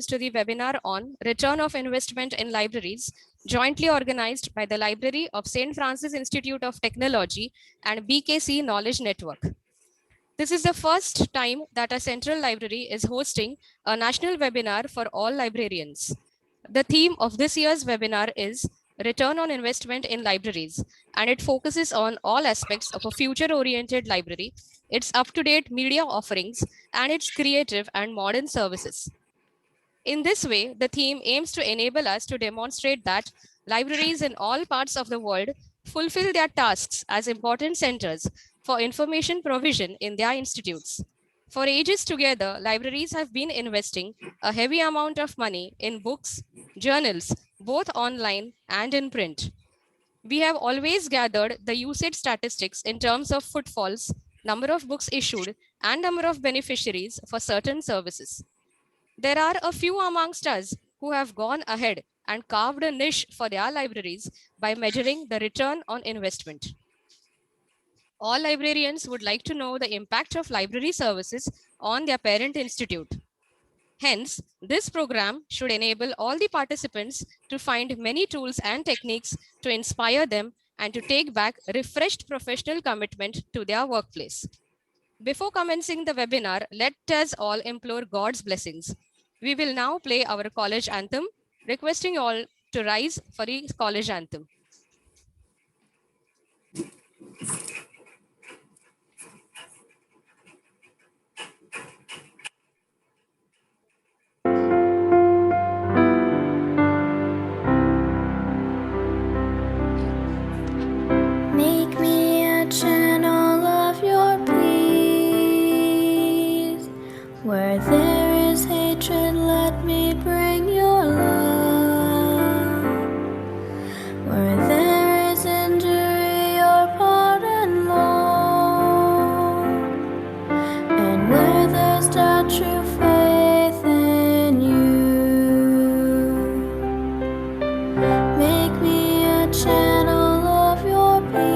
to the webinar on Return of Investment in Libraries, jointly organized by the Library of St. Francis Institute of Technology and BKC Knowledge Network. This is the first time that a central library is hosting a national webinar for all librarians. The theme of this year's webinar is Return on Investment in Libraries, and it focuses on all aspects of a future-oriented library, its up-to-date media offerings, and its creative and modern services. In this way, the theme aims to enable us to demonstrate that libraries in all parts of the world fulfill their tasks as important centers for information provision in their institutes. For ages together, libraries have been investing a heavy amount of money in books, journals, both online and in print. We have always gathered the usage statistics in terms of footfalls, number of books issued, and number of beneficiaries for certain services. There are a few amongst us who have gone ahead and carved a niche for their libraries by measuring the return on investment. All librarians would like to know the impact of library services on their parent institute. Hence, this program should enable all the participants to find many tools and techniques to inspire them and to take back refreshed professional commitment to their workplace. Before commencing the webinar, let us all implore God's blessings. We will now play our college anthem, requesting you all to rise for the college anthem. Make me a channel of your peace. Where there is hatred, let me bring your love. Where there is injury, your pardon, Lord. And where there's doubt, true faith in you. Make me a channel of your peace.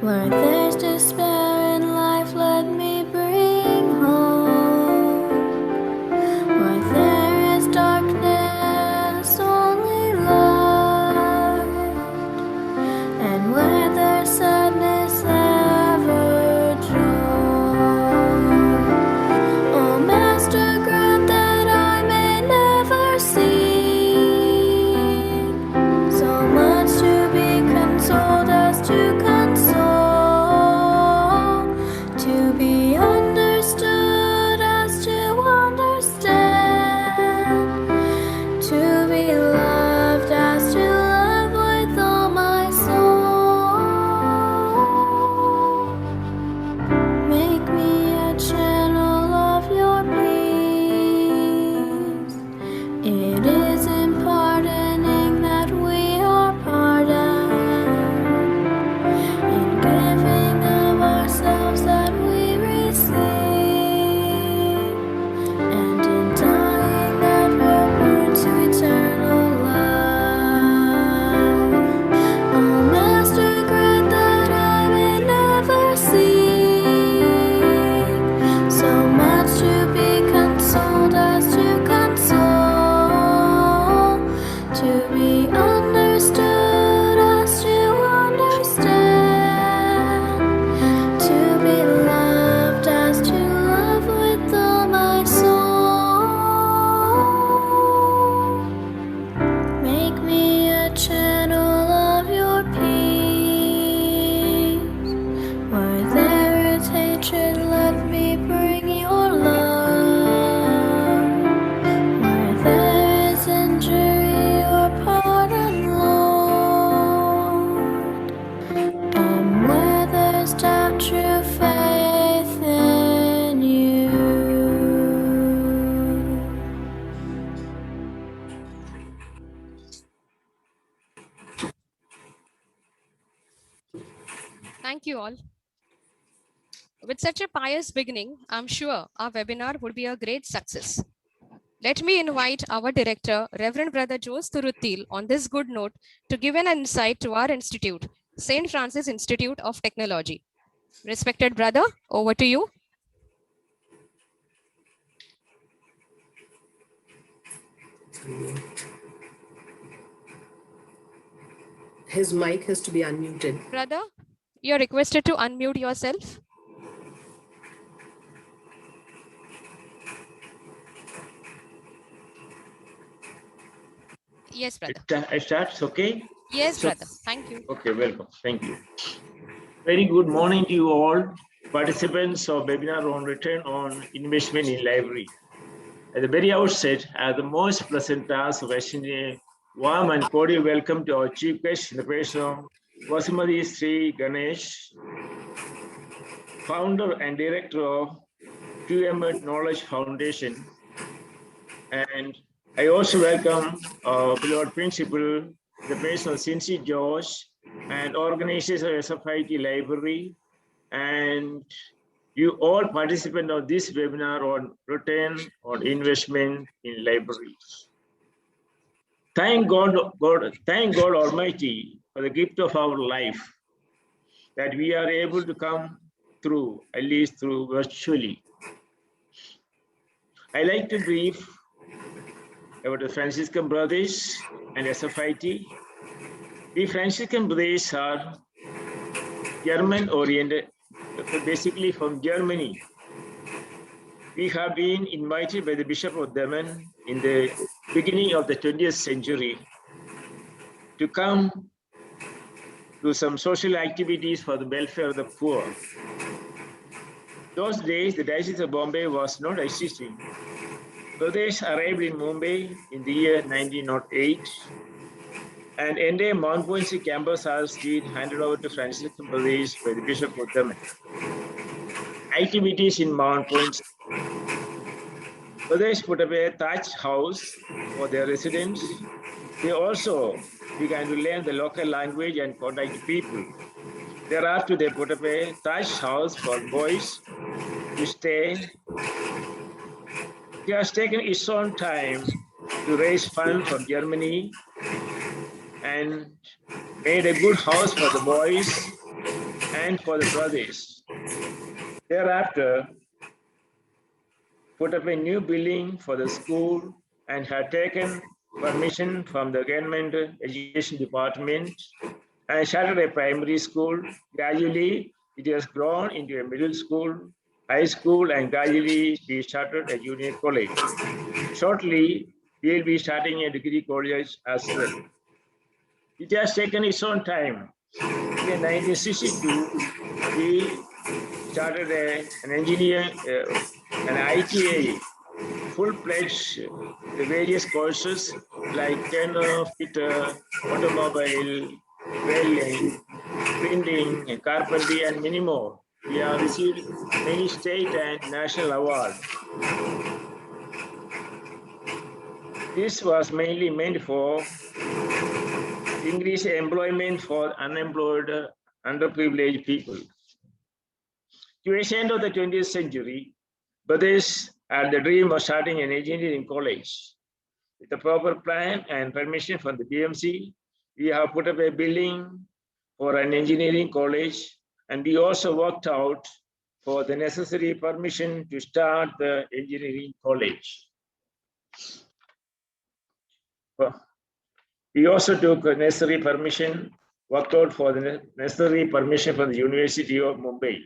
Where there's despair in life, let me bring hope. Where there is darkness, only light. And where there's sadness, ever joy. Oh, Master, grant that I may never seek so much to be consoled as to console, to be understood as to understand, to be loved as to love with all my soul. Make me a channel of your peace. It is in pardoning that we are pardoned, in giving of ourselves that we receive, and in dying that we're born to eternal life. Oh, Master, grant that I may never seek so much to be consoled as to console, to be understood as to understand, to be loved as to love with all my soul. Make me a channel of your peace. Where there is hatred, let me bring your love. Where there is injury, your pardon, Lord. And where there's doubt, true faith in you. Thank you all. With such a pious beginning, I'm sure our webinar would be a great success. Let me invite our director, Reverend Brother Jose Turuttil, on this good note to give an insight to our institute, St. Francis Institute of Technology. Respected brother, over to you. his mic has to be unmuted. Brother, you're requested to unmute yourself. Yes, brother. I start, okay? Yes, So- brother. Thank you. Okay, welcome. Thank you. Very good morning to you all, participants of webinar on return on investment in library. At the very outset, I have the most pleasant task of extending a warm and cordial welcome to our chief guest in the person of Vasimati Sri Ganesh, founder and director of QM Knowledge Foundation. And I also welcome our beloved principal, the person of Cincy George, and organizers of SFIT Library, and you all participants of this webinar on return on investment in libraries. Thank God Almighty for the gift of our life that we are able to come through, at least through virtually. I like to brief about the Franciscan Brothers and SFIT. The Franciscan Brothers are German-oriented, basically from Germany. We have been invited by the Bishop of Daman in the beginning of the 20th century to come to some social activities for the welfare of the poor. Those days, the Diocese of Bombay was not existing. Brothers arrived in Mumbai in the year 1908, and entire Mount Poinsey campus has been handed over to Franciscan Brothers by the Bishop of Daman. Activities in Mount Poinsey. Brothers put up a thatched house for their residents. They also began to learn the local language and contact people. Thereafter, they put up a thatched house for boys to stay. He has taken its own time to raise funds from Germany and made a good house for the boys and for the brothers. Thereafter, put up a new building for the school and had taken permission from the government education department and started a primary school. Gradually, it has grown into a middle school, high school, and gradually we started a junior college. Shortly, we will be starting a degree college as well. It has taken its own time. In 1962, we started an ITA, full-fledged the various courses like turner, fitter, automobile, welding, printing, carpentry, and many more. We have received many state and national awards. This was mainly meant for increase employment for unemployed, underprivileged people. Towards the end of the 20th century, brothers had the dream of starting an engineering college. With the proper plan and permission from the BMC, we have put up a building for an engineering college, and we also worked out for the necessary permission to start the engineering college. We also took a necessary permission, worked out for the necessary permission from the University of Mumbai.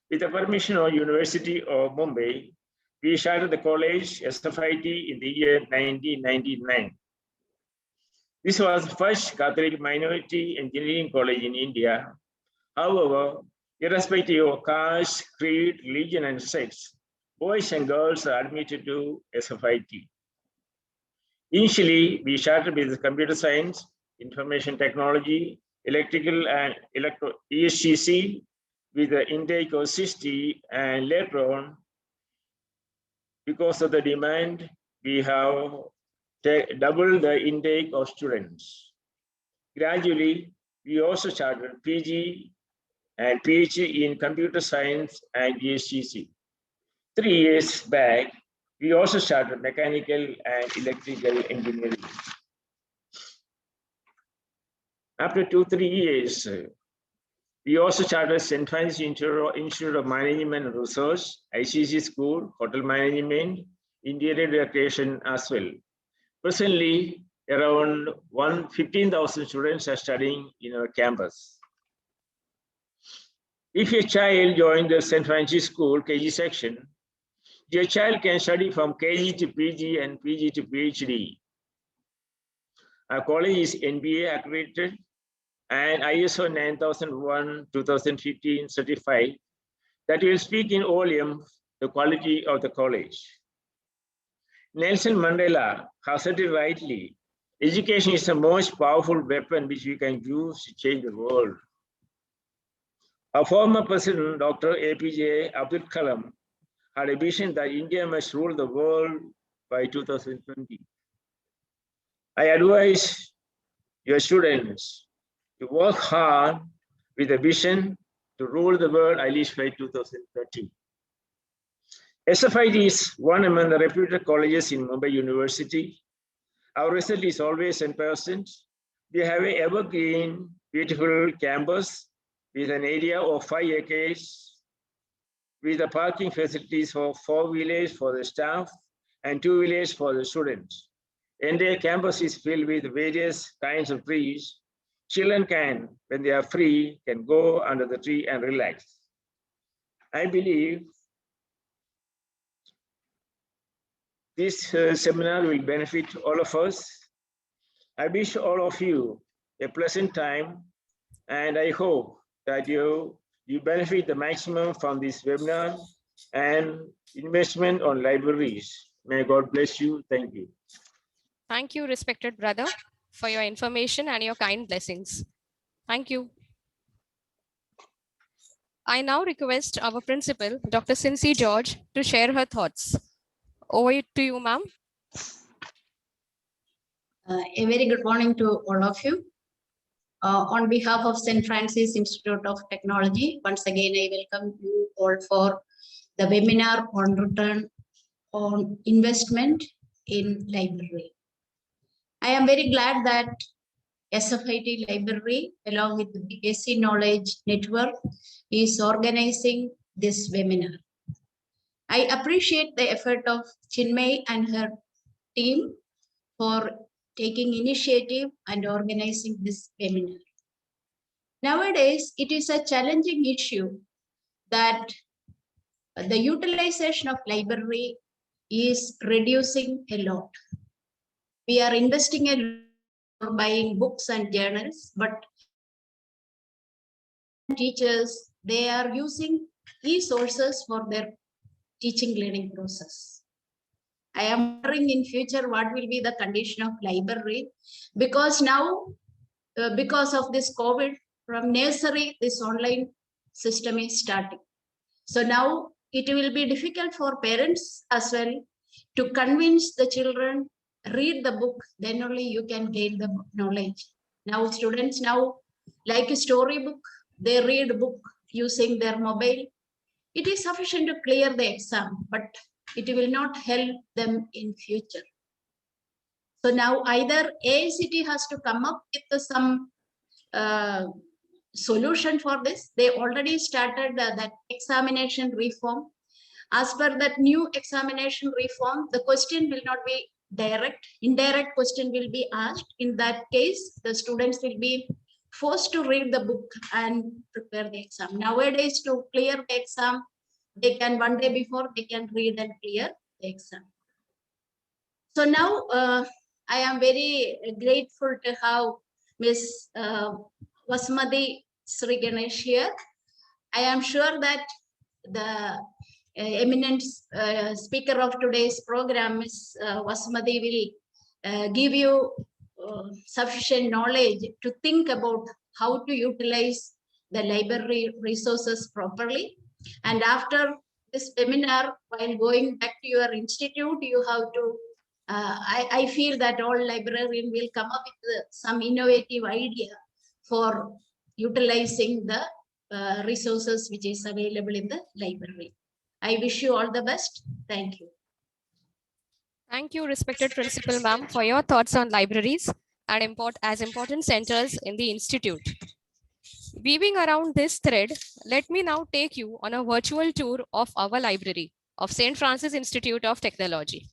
With the permission of University of Mumbai, we started the college SFIT in the year 1999. This was the first Catholic minority engineering college in India. However, irrespective of caste, creed, religion, and sex, boys and girls are admitted to SFIT. Initially, we started with computer science, information technology, electrical and ESCC with the intake of 60, and later on, because of the demand, we have doubled the intake of students. Gradually, we also started PG and PhD in computer science and ESCC. 3 years back, we also started mechanical and electrical engineering. After 2-3 years, we also started St. Francis Institute of Management and Research, ICC School, Hotel Management, Interior Decoration as well. Presently, Around 15,000 students are studying in our campus. If your child joins the St. Francis School KG section, your child can study from KG to PG and PG to PhD. Our college is NBA accredited and ISO 9001:2015 certified. That will speak in volume the quality of the college. Nelson Mandela has said it rightly. Education is the most powerful weapon which we can use to change the world. Our former president, Dr. APJ Abdul Kalam, had a vision that India must rule the world by 2020. I advise your students to work hard with a vision to rule the world at least by 2030. SFIT is one among the reputed colleges in Mumbai University. Our result is always 100%. We have an evergreen, beautiful campus with an area of 5 acres, with the parking facilities for 4-wheelers for the staff and 2-wheelers for the students. And their campus is filled with various kinds of trees. Children can, when they are free, can go under the tree and relax. I believe this seminar will benefit all of us. I wish all of you a pleasant time, and I hope that you benefit the maximum from this webinar and investment on libraries. May God bless you. Thank you. Thank you, respected brother, for your information and your kind blessings. Thank you. I now request our principal, Dr. Cincy George, to share her thoughts. Over to you, ma'am. A very good morning to all of you. On behalf of St. Francis Institute of Technology, once again, I welcome you all for the webinar on return on investment in library. I am very glad that SFIT Library, along with the BSc Knowledge Network, is organizing this webinar. I appreciate the effort of Chinmay and her team for taking initiative and organizing this webinar. Nowadays, it is a challenging issue that the utilization of library is reducing a lot. We are investing in buying books and journals, but teachers, they are using e-sources for their teaching learning process. I am wondering in future what will be the condition of library, because now, because of this COVID, from nursery, this online system is starting. So now it will be difficult for parents as well to convince the children, read the book, then only you can gain the knowledge. Now students now like a storybook, they read a book using their mobile. It is sufficient to clear the exam, but it will not help them in future. So now either AICT has to come up with some solution for this. They already started that examination reform. As per that new examination reform, the question will not be direct, indirect question will be asked. In that case, the students will be forced to read the book and prepare the exam. Nowadays, to clear the exam, they can one day before, they can read and clear the exam. So now I am very grateful to have Ms. Vasumati Sri Ganesh here. I am sure that the eminent speaker of today's program, Ms. Vasumati, will give you sufficient knowledge to think about how to utilize the library resources properly. And after this webinar, while going back to your institute, you have to, I feel that all librarians will come up with some innovative idea for utilizing the resources which is available in the library. I wish you all the best. Thank you. Thank you, respected principal ma'am, for your thoughts on libraries and important centers in the institute. Weaving around this thread, let me now take you on a virtual tour of our library of St. Francis Institute of Technology.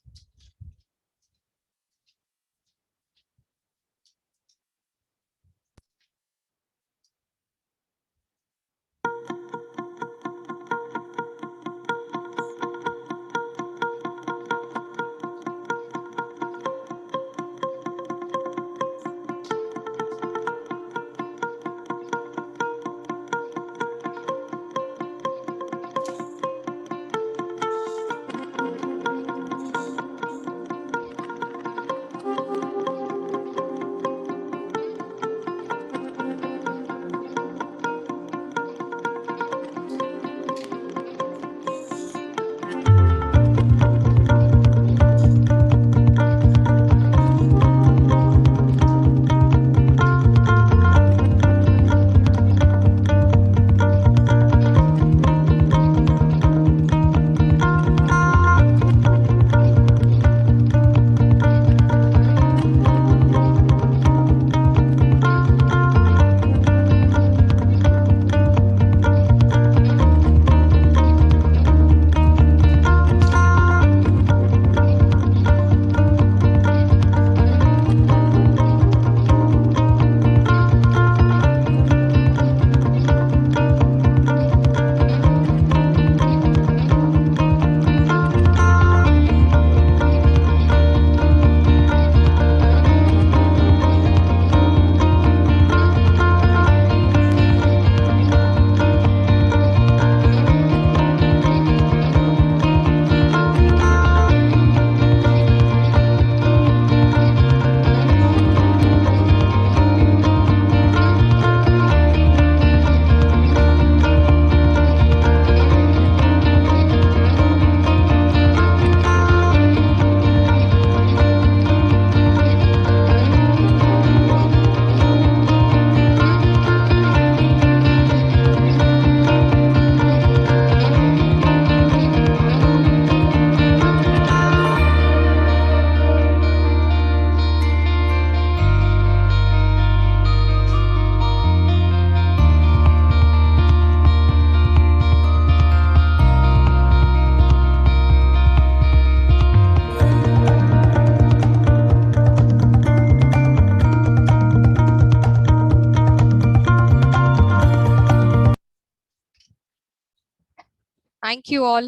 Thank you all.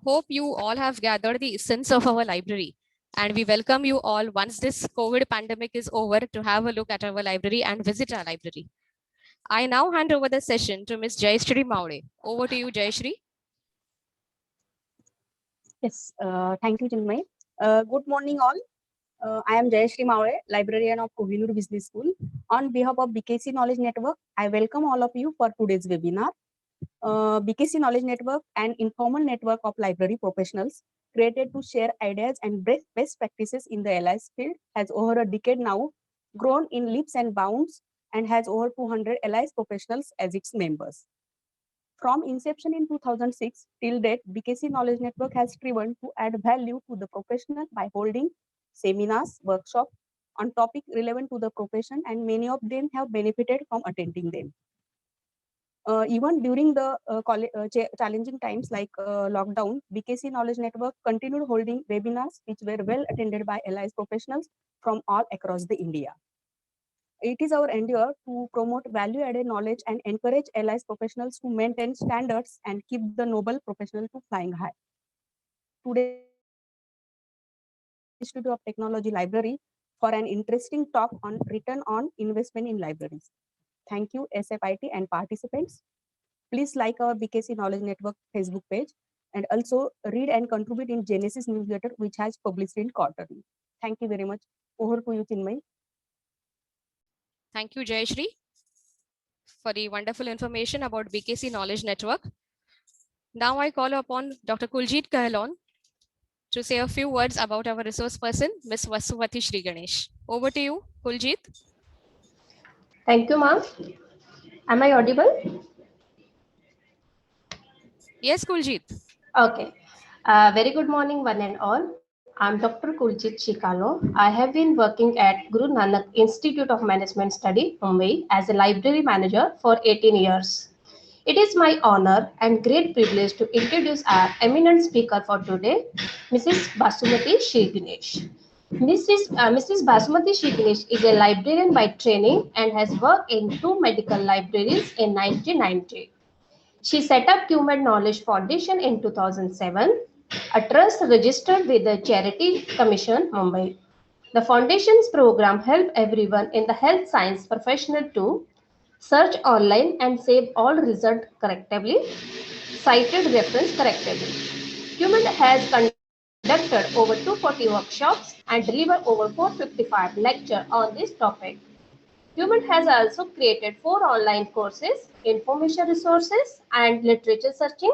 Hope you all have gathered the essence of our library. And we welcome you all once this COVID pandemic is over to have a look at our library and visit our library. I now hand over the session to Ms. Jayashree Maude. Over to you, Jayashree. Yes, thank you, Chinmay. Good morning, all. I am Jayashree Maude, librarian of Kohinoor Business School. On behalf of BKC Knowledge Network, I welcome all of you for today's webinar. BKC Knowledge Network, an informal network of library professionals created to share ideas and best practices in the LIS field, has over a decade now grown in leaps and bounds and has over 200 LIS professionals as its members. From inception in 2006 till date, BKC Knowledge Network has striven to add value to the professional by holding seminars, workshops on topics relevant to the profession, and many of them have benefited from attending them. Even during the challenging times like lockdown, BKC Knowledge Network continued holding webinars which were well attended by LIS professionals from all across the India. It is our endeavor to promote value-added knowledge and encourage LIS professionals to maintain standards and keep the noble professional to flying high. Today, Institute of Technology Library for an interesting talk on return on investment in libraries. Thank you, SFIT and participants. Please like our BKC Knowledge Network Facebook page and also read and contribute in Genesis newsletter, which has published in quarterly. Thank you very much. Over to you, Chinmay. Thank you, Jayashree, for the wonderful information about BKC Knowledge Network. Now I call upon Dr. Kuljit Kahlon to say a few words about our resource person, Ms. Vasuvati Sri Ganesh. Over to you, Kuljit. Thank you, ma'am. Am I audible? Yes, Kuljit. Okay. Very good morning, one and all. I'm Dr. Kuljit Chikalo. I have been working at Guru Nanak Institute of Management Study, Mumbai, as a library manager for 18 years. It is my honor and great privilege to introduce our eminent speaker for today, Mrs. Basumati Sri Ganesh. Mrs. Basumati Sri Ganesh is a librarian by training and has worked in 2 medical libraries in 1990. She set up QMed Knowledge Foundation in 2007, a trust registered with the Charity Commission, Mumbai. The foundation's program helps everyone in the health science professional to search online and save all results correctly, cited reference correctly. QMed has conducted over 240 workshops and delivered over 455 lectures on this topic. QMed has also created 4 online courses, information resources and literature searching,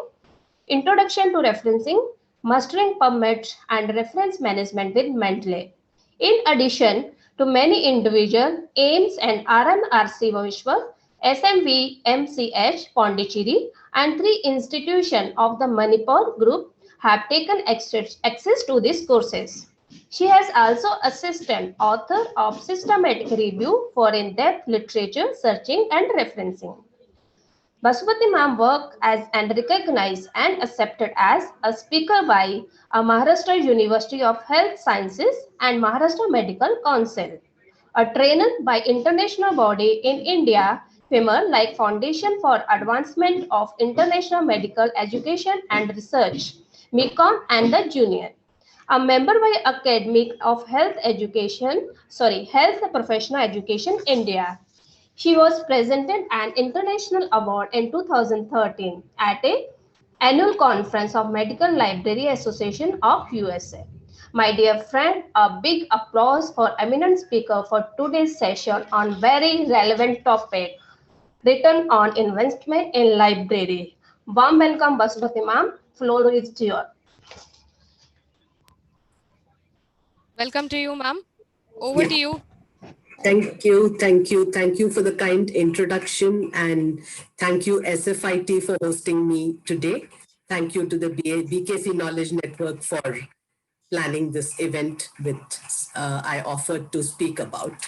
introduction to referencing, mastering PubMed and reference management with Mendeley. In addition to many individual AIMS and RMRC Vishwa, SMV MCH Pondicherry and 3 institutions of the Manipur group have taken access to these courses. She has also assisted author of systematic review for in-depth literature searching and referencing. Basumati ma'am worked as and recognized and accepted as a speaker by a Maharashtra University of Health Sciences and Maharashtra Medical Council, a trainer by international body in India, FIMR like Foundation for Advancement of International Medical Education and Research, MECON and the Junior. A member by Academy of Health Professional Education India. She was presented an international award in 2013 at an annual conference of Medical Library Association of USA. My dear friend, a big applause for eminent speaker for today's session on very relevant topic, return on investment in library. Warm welcome, Basumati ma'am. Floor is yours. Welcome to you, ma'am. Over to you. Thank you for the kind introduction, and thank you SFIT for hosting me today. Thank you to the BKC Knowledge Network for planning this event I offered to speak about.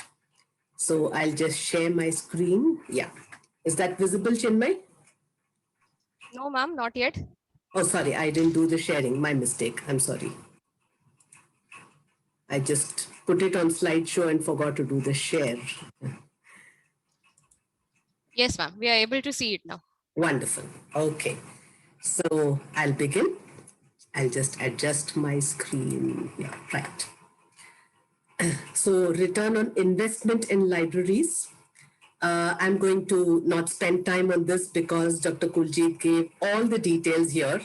So I'll just share my screen. Yeah. Is that visible, Chinmay? No, ma'am, not yet. Oh, sorry, I didn't do the sharing. My mistake. I'm sorry. I just put it on slideshow and forgot to do the share. Yes, ma'am. We are able to see it now. Wonderful. Okay. So I'll begin. I'll just adjust my screen. Yeah, right. So return on investment in libraries. I'm going to not spend time on this because Dr. Kuljit gave all the details here.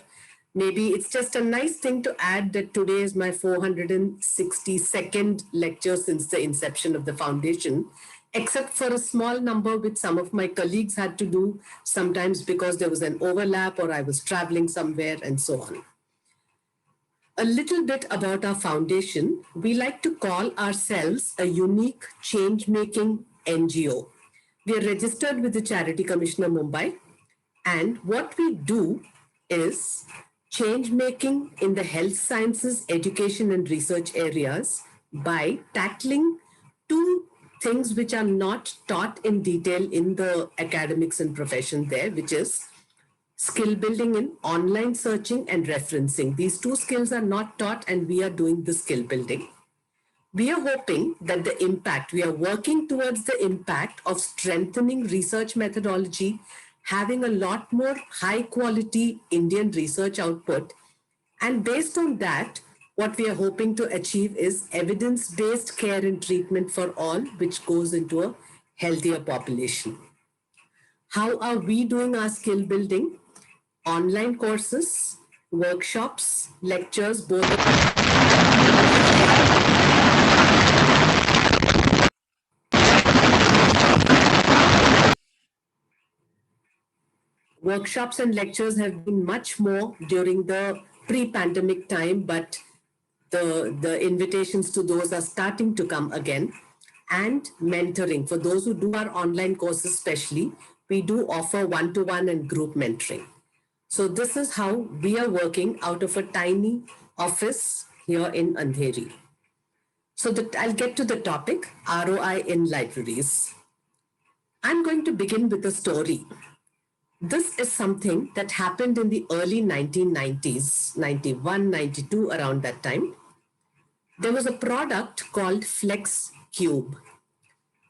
Maybe it's just a nice thing to add that today is my 462nd lecture since the inception of the foundation, except for a small number which some of my colleagues had to do, sometimes because there was an overlap or I was traveling somewhere and so on. A little bit about our foundation. We like to call ourselves a unique change-making NGO. We are registered with the Charity Commissioner Mumbai, and what we do is change making in the health sciences, education, and research areas by tackling two things which are not taught in detail in the academics and profession there, which is skill building in online searching and referencing. These two skills are not taught, and we are doing the skill building. We are hoping that the impact, we are working towards the impact of strengthening research methodology, having a lot more high quality Indian research output. And based on that, what we are hoping to achieve is evidence-based care and treatment for all, which goes into a healthier population. How are we doing our skill building? Online courses, workshops, lectures, both. Workshops and lectures have been much more during the pre-pandemic time, but the invitations to those are starting to come again. And mentoring. For those who do our online courses especially, we do offer one-to-one and group mentoring. So this is how we are working out of a tiny office here in Andheri. So I'll get to the topic, ROI in libraries. I'm going to begin with a story. This is something that happened in the early 1990s, 91, 92, around that time. There was a product called FlexCube.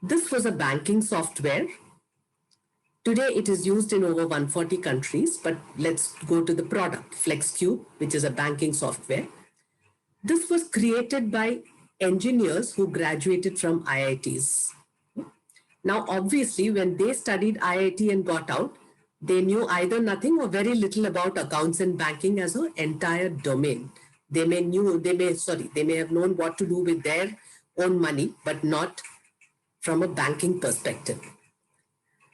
This was a banking software. Today it is used in over 140 countries, but let's go to the product, FlexCube, which is a banking software. This was created by engineers who graduated from IITs. Now, obviously, when they studied IIT and got out, they knew either nothing or very little about accounts and banking as an entire domain. They may have known what to do with their own money, but not from a banking perspective.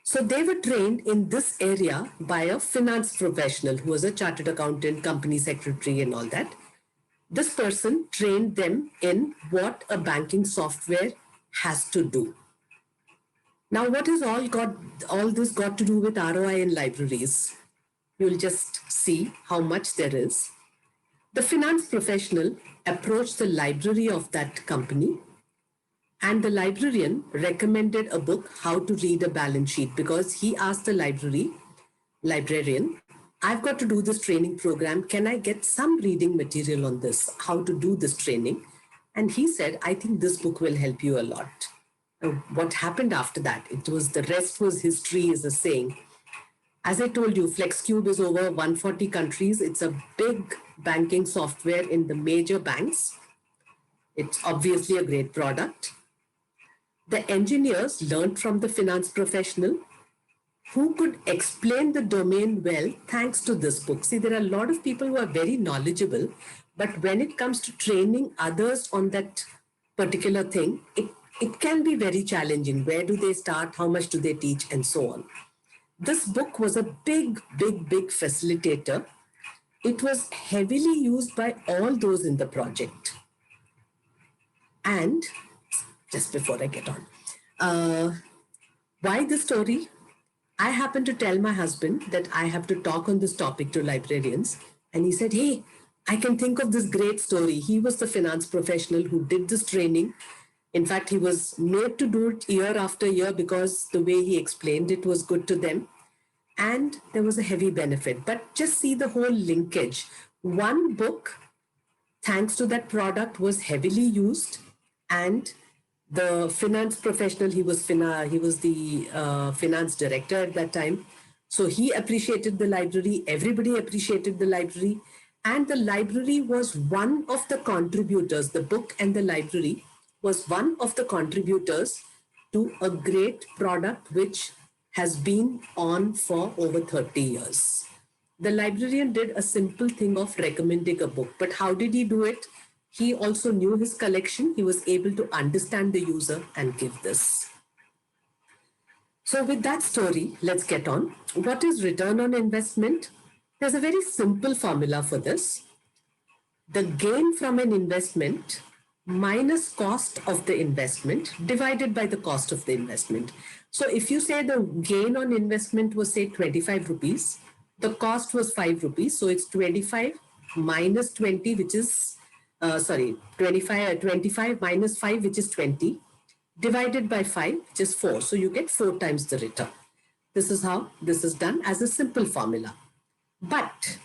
So they were trained in this area by a finance professional who was a chartered accountant, company secretary, and all that. This person trained them in what a banking software has to do. Now, what has all this got to do with ROI in libraries? You'll just see how much there is. The finance professional approached the library of that company, and the librarian recommended a book, How to Read a Balance Sheet, because he asked the librarian, I've got to do this training program. Can I get some reading material on this, how to do this training? And he said, I think this book will help you a lot. What happened after that? The rest was history, is a saying. As I told you, FlexCube is over 140 countries. It's a big banking software in the major banks. It's obviously a great product. The engineers learned from the finance professional who could explain the domain well thanks to this book. See, there are a lot of people who are very knowledgeable, but when it comes to training others on that particular thing, it can be very challenging. Where do they start? How much do they teach? And so on. This book was a big facilitator. It was heavily used by all those in the project. And just before I get on, why this story? I happened to tell my husband that I have to talk on this topic to librarians. And he said, hey, I can think of this great story. He was the finance professional who did this training. In fact, he was made to do it year after year because the way he explained it was good to them. And there was a heavy benefit. But just see the whole linkage. One book, thanks to that product, was heavily used. And the finance professional, he was the finance director at that time, So he appreciated the library, everybody appreciated the library, and the library was one of the contributors, the book and the library was one of the contributors to a great product which has been on for over 30 years. The librarian did a simple thing of recommending a book, but how did he do it? He also knew his collection. He was able to understand the user and give this. So with that story, let's get on. What is return on investment? There's a very simple formula for this. The gain from an investment minus cost of the investment divided by the cost of the investment. So if you say the gain on investment was say 25 rupees, the cost was 5 rupees. So it's 25 minus 20, which is, 25 minus 5, which is 20, divided by 5, which is 4. So you get 4 times the return. This is how this is done as a simple formula. But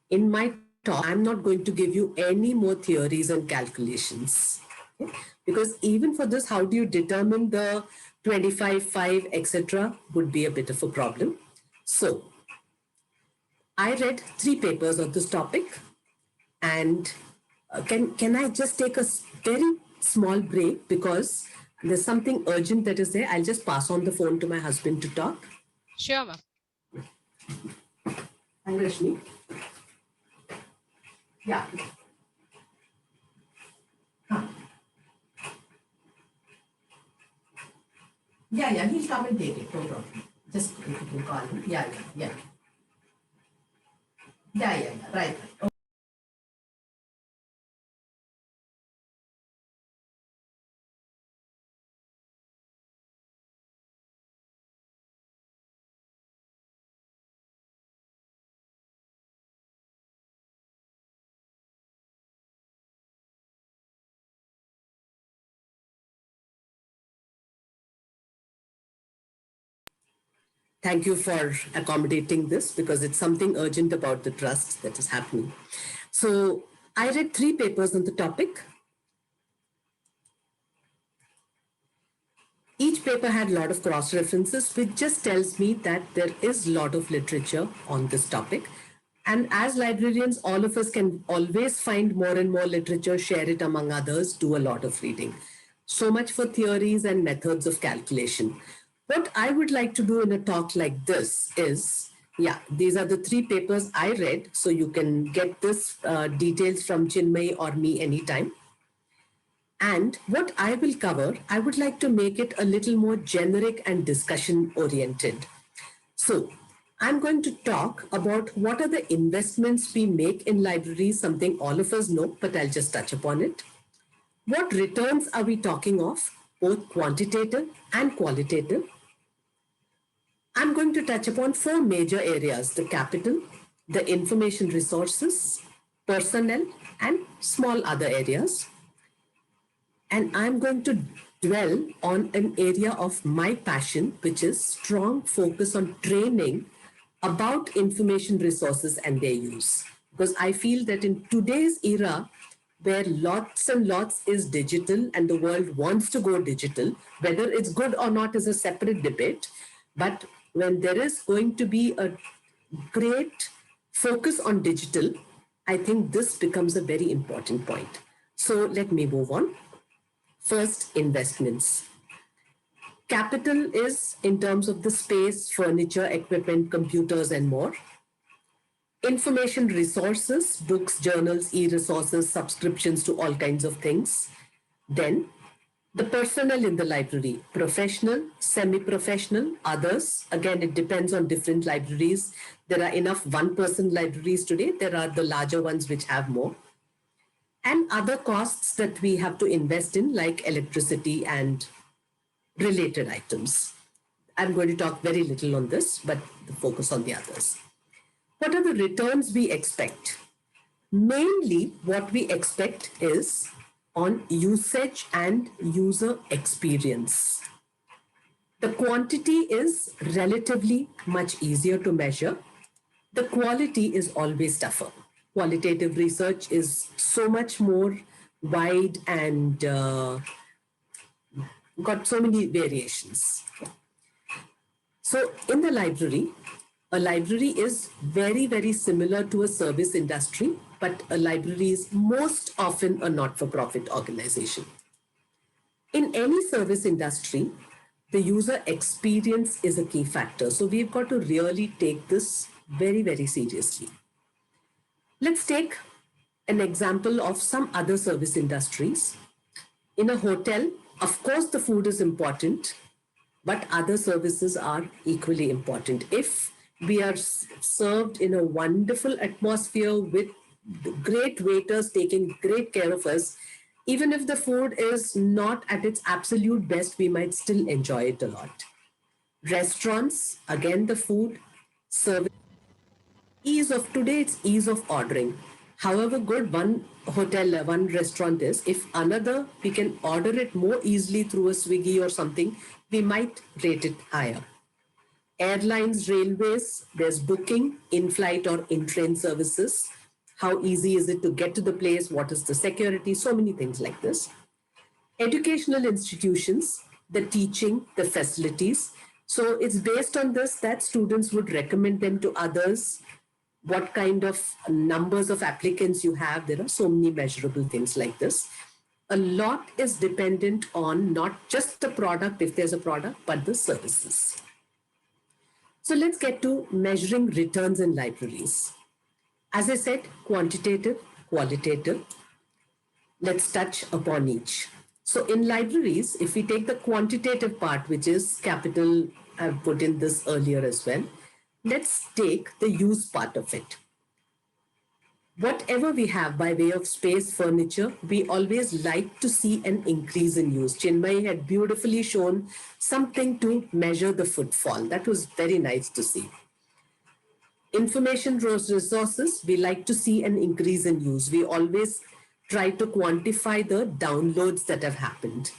in my talk, I'm not going to give you any more theories and calculations. Okay? Because even for this, how do you determine the 25, 5, etc. would be a bit of a problem. So I read 3 papers on this topic, and can I just take a very small break because there's something urgent that is there. I'll just pass on the phone to my husband to talk. Sure, ma'am. Hi, Rashmi. Yeah. Huh. Yeah, he'll come and take it, no problem. Just if you can call him. Yeah, right. Thank you for accommodating this because it's something urgent about the trust that is happening. So I read 3 papers on the topic. Each paper had a lot of cross references, which just tells me that there is a lot of literature on this topic. And as librarians, all of us can always find more and more literature, share it among others, do a lot of reading. So much for theories and methods of calculation. What I would like to do in a talk like this is, these are the 3 papers I read. So you can get this details from Chinmay or me anytime. And what I will cover, I would like to make it a little more generic and discussion oriented. So I'm going to talk about what are the investments we make in libraries, something all of us know, but I'll just touch upon it. What returns are we talking of, both quantitative and qualitative? I'm going to touch upon 4 major areas: the capital, the information resources, personnel, and small other areas. And I'm going to dwell on an area of my passion, which is strong focus on training about information resources and their use. Because I feel that in today's era, where lots and lots is digital and the world wants to go digital, whether it's good or not is a separate debate. But when there is going to be a great focus on digital, I think this becomes a very important point. So let me move on. First, investments. Capital is in terms of the space, furniture, equipment, computers, and more. Information resources, books, journals, e-resources, subscriptions to all kinds of things. Then the personnel in the library, professional, semi-professional, others. Again, it depends on different libraries. There are enough one-person libraries today. There are the larger ones which have more. And other costs that we have to invest in, like electricity and related items. I'm going to talk very little on this, but the focus on the others. What are the returns we expect? Mainly, what we expect is on usage and user experience. The quantity is relatively much easier to measure. The quality is always tougher. Qualitative research is so much more wide and got so many variations. So in the library, A library is very, very similar to a service industry, but a library is most often a not-for-profit organization. In any service industry, the user experience is a key factor. So we've got to really take this very, very seriously. Let's take an example of some other service industries. In a hotel, of course, the food is important, but other services are equally important. If we are served in a wonderful atmosphere with great waiters taking great care of us, even if the food is not at its absolute best, we might still enjoy it a lot. Restaurants, again, the food, service, it's ease of ordering. However good one hotel, one restaurant is, if another, we can order it more easily through a Swiggy or something, we might rate it higher. Airlines, railways, there's booking, in-flight or in-train services. How easy is it to get to the place? What is the security? So many things like this. Educational institutions, the teaching, the facilities. So it's based on this that students would recommend them to others. What kind of numbers of applicants you have. There are so many measurable things like this. A lot is dependent on not just the product, if there's a product, but the services. So let's get to measuring returns in libraries. As I said, quantitative, qualitative. Let's touch upon each. So in libraries, if we take the quantitative part, which is capital, I've put in this earlier as well. Let's take the use part of it. Whatever we have by way of space, furniture, we always like to see an increase in use. Chinmay had beautifully shown something to measure the footfall. That was very nice to see. Information resources, we like to see an increase in use. We always try to quantify the downloads that have happened.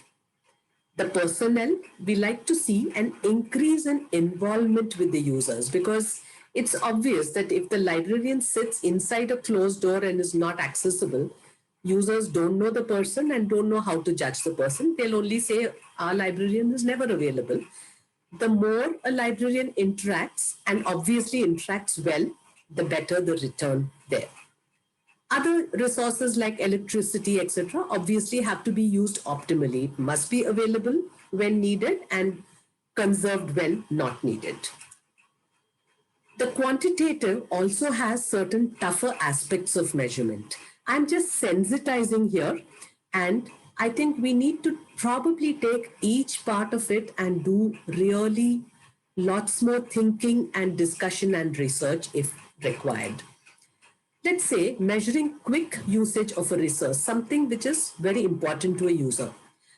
The personnel, we like to see an increase in involvement with the users, because it's obvious that if the librarian sits inside a closed door and is not accessible, users don't know the person and don't know how to judge the person. They'll only say, our librarian is never available. The more a librarian interacts, and obviously interacts well, the better the return there. Other resources like electricity, etc., obviously have to be used optimally. It must be available when needed and conserved when not needed. The quantitative also has certain tougher aspects of measurement. I'm just sensitizing here, and I think we need to probably take each part of it and do really lots more thinking and discussion and research if required. Let's say measuring quick usage of a resource, something which is very important to a user.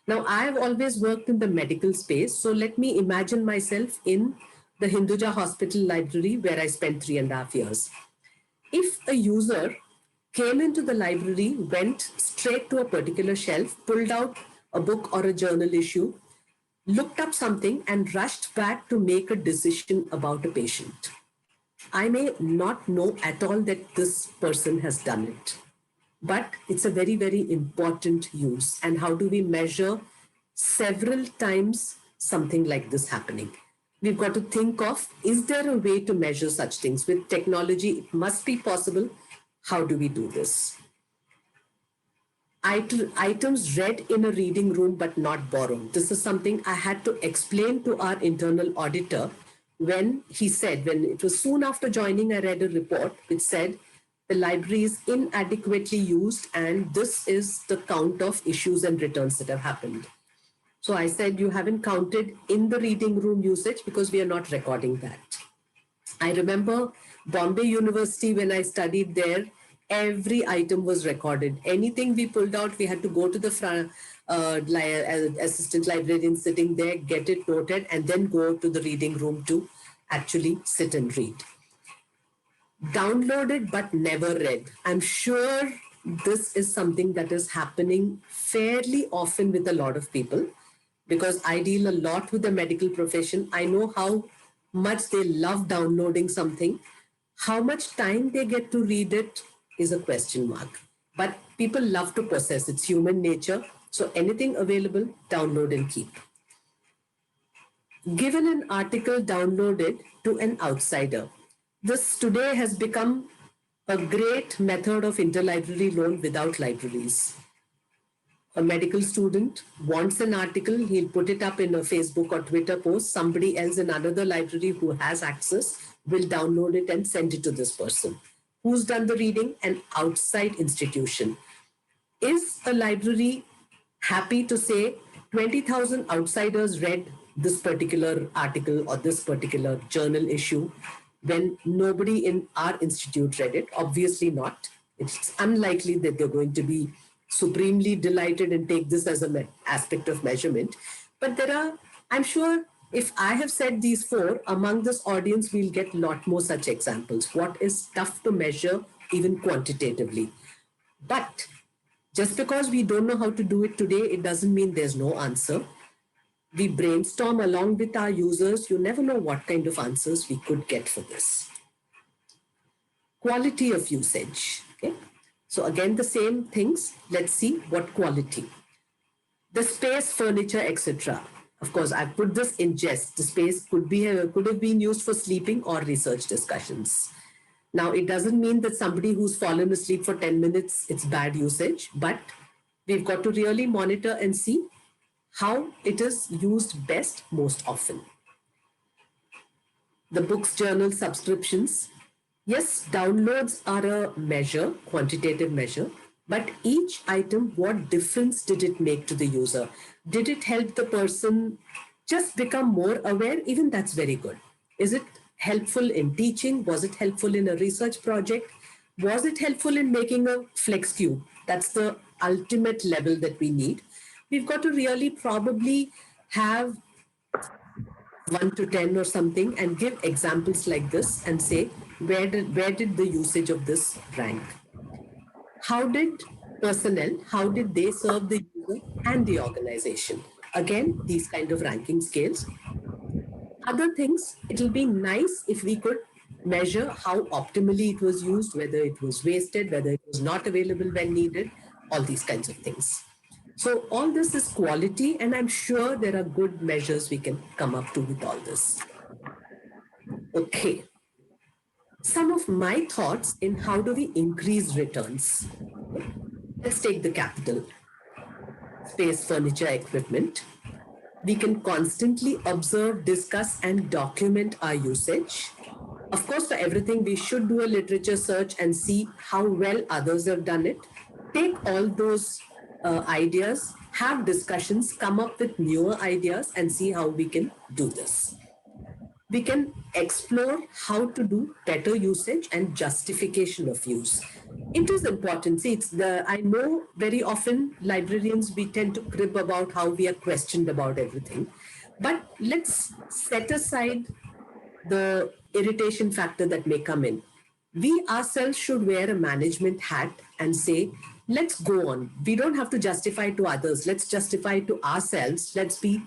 Now, I've always worked in the medical space, so let me imagine myself in the Hinduja Hospital Library where I spent 3.5 years. If a user came into the library, went straight to a particular shelf, pulled out a book or a journal issue, looked up something and rushed back to make a decision about a patient, I may not know at all that this person has done it, but it's a very, very important use. And how do we measure several times something like this happening? We've got to think of, is there a way to measure such things? With technology, it must be possible. How do we do this? Items read in a reading room but not borrowed. This is something I had to explain to our internal auditor when he said, when it was soon after joining, I read a report which said the library is inadequately used and this is the count of issues and returns that have happened. So I said, you haven't counted in the reading room usage because we are not recording that. I remember Bombay University, when I studied there, every item was recorded. Anything we pulled out, we had to go to the front, assistant librarian sitting there, get it noted, and then go to the reading room to actually sit and read. Downloaded but never read. I'm sure this is something that is happening fairly often with a lot of people, because I deal a lot with the medical profession. I know how much they love downloading something. How much time they get to read it is a question mark. But people love to possess. It's human nature. So anything available, download and keep. Given an article downloaded to an outsider, This today has become a great method of interlibrary loan without libraries. A medical student wants an article, he'll put it up in a Facebook or Twitter post. Somebody else in another library who has access will download it and send it to this person. Who's done the reading? An outside institution. Is a library happy to say 20,000 outsiders read this particular article or this particular journal issue when nobody in our institute read it? Obviously not. It's unlikely that they're going to be supremely delighted and take this as an aspect of measurement. But there are, I'm sure if I have said these four, among this audience, we'll get a lot more such examples. What is tough to measure even quantitatively. But just because we don't know how to do it today, it doesn't mean there's no answer. We brainstorm along with our users. You never know what kind of answers we could get for this. Quality of usage. Okay. So again, the same things. Let's see what quality. The space, furniture, etc. Of course, I put this in jest. The space could have been used for sleeping or research discussions. Now, it doesn't mean that somebody who's fallen asleep for 10 minutes, it's bad usage, but we've got to really monitor and see how it is used best most often. The books, journals, subscriptions. Yes, downloads are a measure, quantitative measure, but each item, what difference did it make to the user? Did it help the person just become more aware? Even that's very good. Is it helpful in teaching? Was it helpful in a research project? Was it helpful in making a flex cube? That's the ultimate level that we need. We've got to really probably have 1 to 10 or something and give examples like this and say, where did the usage of this rank? How did personnel, how did they serve the user and the organization? Again, these kind of ranking scales. Other things, it'll be nice if we could measure how optimally it was used, whether it was wasted, whether it was not available when needed, all these kinds of things. So all this is quality, and I'm sure there are good measures we can come up to with all this. Okay. Some of my thoughts in how do we increase returns. Let's take the capital. Space, furniture, equipment. We can constantly observe, discuss, and document our usage. Of course, for everything, we should do a literature search and see how well others have done it. Take all those ideas, have discussions, come up with newer ideas, and see how we can do this. We can explore how to do better usage and justification of use. It is important. See, I know very often librarians, we tend to crib about how we are questioned about everything. But let's set aside the irritation factor that may come in. We ourselves should wear a management hat and say, let's go on. We don't have to justify to others. Let's justify to ourselves. Let's be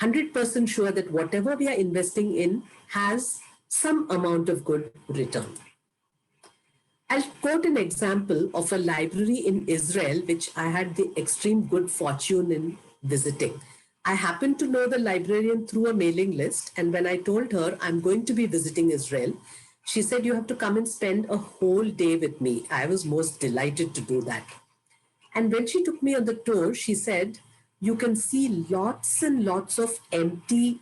100% sure that whatever we are investing in has some amount of good return. I'll quote an example of a library in Israel, which I had the extreme good fortune in visiting. I happened to know the librarian through a mailing list. And when I told her I'm going to be visiting Israel, she said, you have to come and spend a whole day with me. I was most delighted to do that. And when she took me on the tour, she said, you can see lots and lots of empty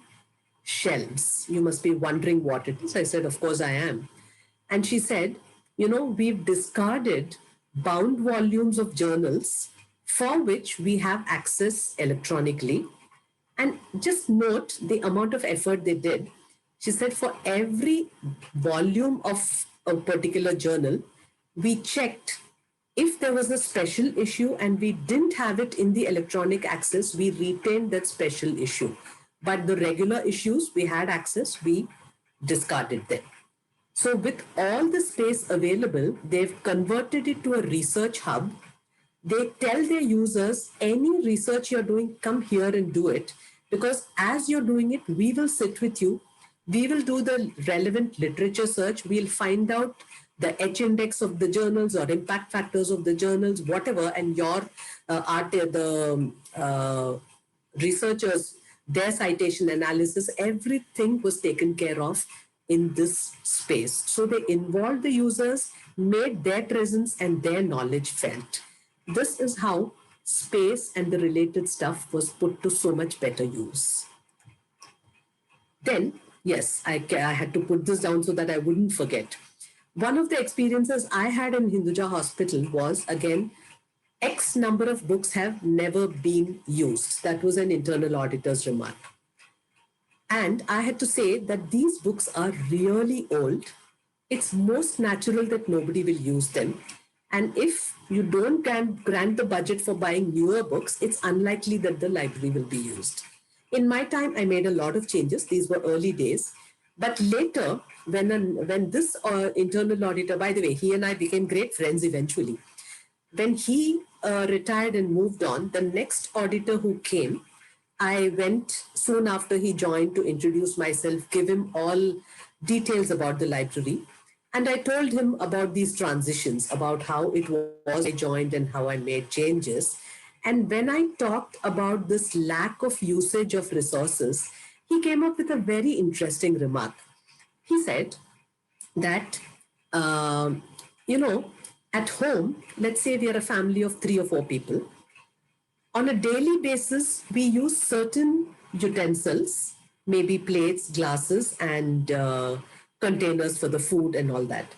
shelves. You must be wondering what it is. I said, of course I am. And she said, you know, we've discarded bound volumes of journals for which we have access electronically. And just note the amount of effort they did. She said, for every volume of a particular journal, we checked if there was a special issue and we didn't have it in the electronic access, we retained that special issue. But the regular issues, we had access, we discarded them. So with all the space available, they've converted it to a research hub. They tell their users, any research you're doing, come here and do it. Because as you're doing it, we will sit with you. We will do the relevant literature search. We'll find out the H index of the journals or impact factors of the journals, whatever, and your researchers, their citation analysis, everything was taken care of in this space. So they involved the users, made their presence and their knowledge felt. This is how space and the related stuff was put to so much better use. Then, yes, I had to put this down so that I wouldn't forget. One of the experiences I had in Hinduja Hospital was, again, X number of books have never been used. That was an internal auditor's remark. And I had to say that these books are really old. It's most natural that nobody will use them. And if you don't grant the budget for buying newer books, it's unlikely that the library will be used. In my time, I made a lot of changes. These were early days. But later, when this internal auditor, by the way, he and I became great friends eventually. When he retired and moved on, the next auditor who came, I went soon after he joined to introduce myself, give him all details about the library. And I told him about these transitions, about how it was I joined and how I made changes. And when I talked about this lack of usage of resources, he came up with a very interesting remark. He said that, at home, let's say we are a family of 3 or 4 people. On a daily basis, we use certain utensils, maybe plates, glasses, and containers for the food and all that.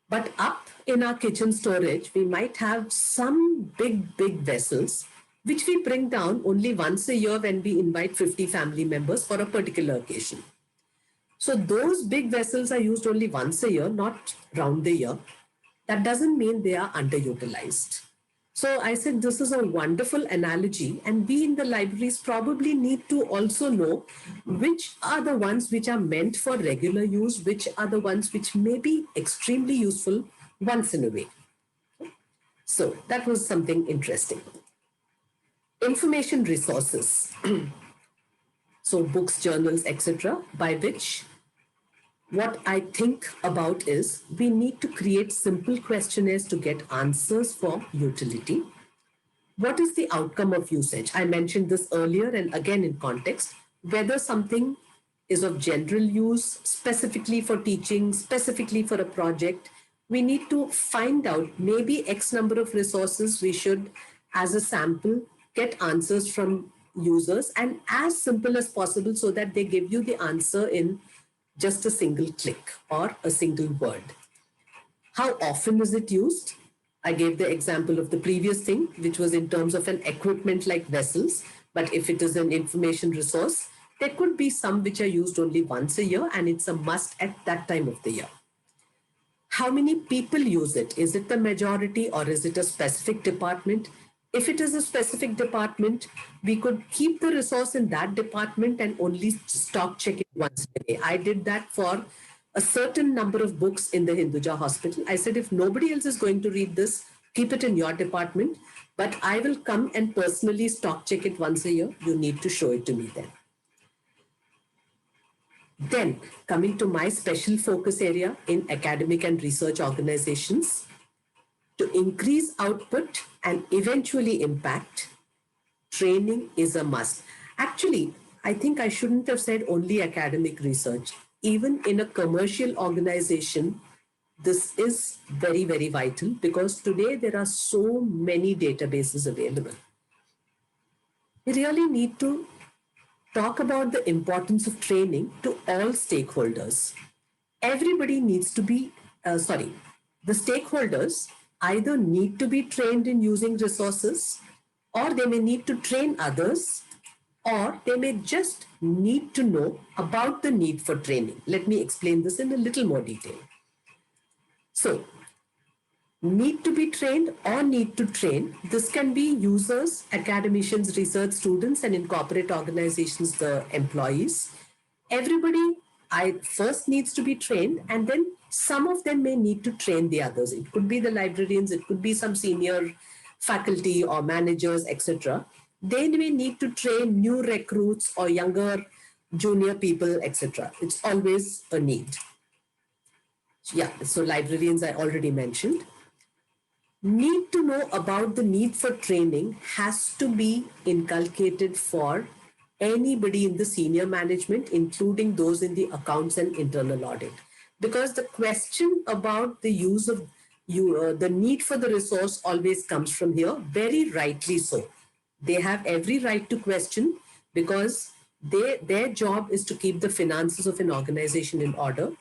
But up in our kitchen storage, we might have some big vessels, which we bring down only once a year when we invite 50 family members for a particular occasion. So those big vessels are used only once a year, not round the year. That doesn't mean they are underutilized. So I said, this is a wonderful analogy, and we in the libraries probably need to also know which are the ones which are meant for regular use, which are the ones which may be extremely useful once in a way. So that was something interesting. Information resources. So books, journals, etc., by which what I think about is we need to create simple questionnaires to get answers for utility. What is the outcome of usage? I mentioned this earlier and again in context, whether something is of general use, specifically for teaching, specifically for a project, we need to find out maybe X number of resources we should, as a sample, get answers from users and as simple as possible so that they give you the answer in just a single click or a single word. How often is it used? I gave the example of the previous thing, which was in terms of an equipment like vessels. But if it is an information resource, there could be some which are used only once a year and it's a must at that time of the year. How many people use it? Is it the majority or is it a specific department? If it is a specific department, we could keep the resource in that department and only stock check it once a day. I did that for a certain number of books in the Hinduja Hospital. I said, if nobody else is going to read this, keep it in your department, but I will come and personally stock check it once a year. You need to show it to me then. Then coming to my special focus area in academic and research organizations, to increase output and eventually impact, training is a must. Actually, I think I shouldn't have said only academic research. Even in a commercial organization, this is very, very vital because today there are so many databases available. We really need to talk about the importance of training to all stakeholders. Everybody needs to be, the stakeholders either need to be trained in using resources, or they may need to train others, or they may just need to know about the need for training. Let me explain this in a little more detail. So, need to be trained or need to train. This can be users, academicians, research students, and in corporate organizations, the employees. Everybody first needs to be trained, and then some of them may need to train the others. It could be the librarians, it could be some senior faculty or managers, etc. They may need to train new recruits or younger junior people, etc. It's always a need. Yeah, so librarians I already mentioned. Need to know about the need for training has to be inculcated for anybody in the senior management, including those in the accounts and internal audit. Because the question about the use of the need for the resource always comes from here, very rightly so. They have every right to question because their job is to keep the finances of an organization in order.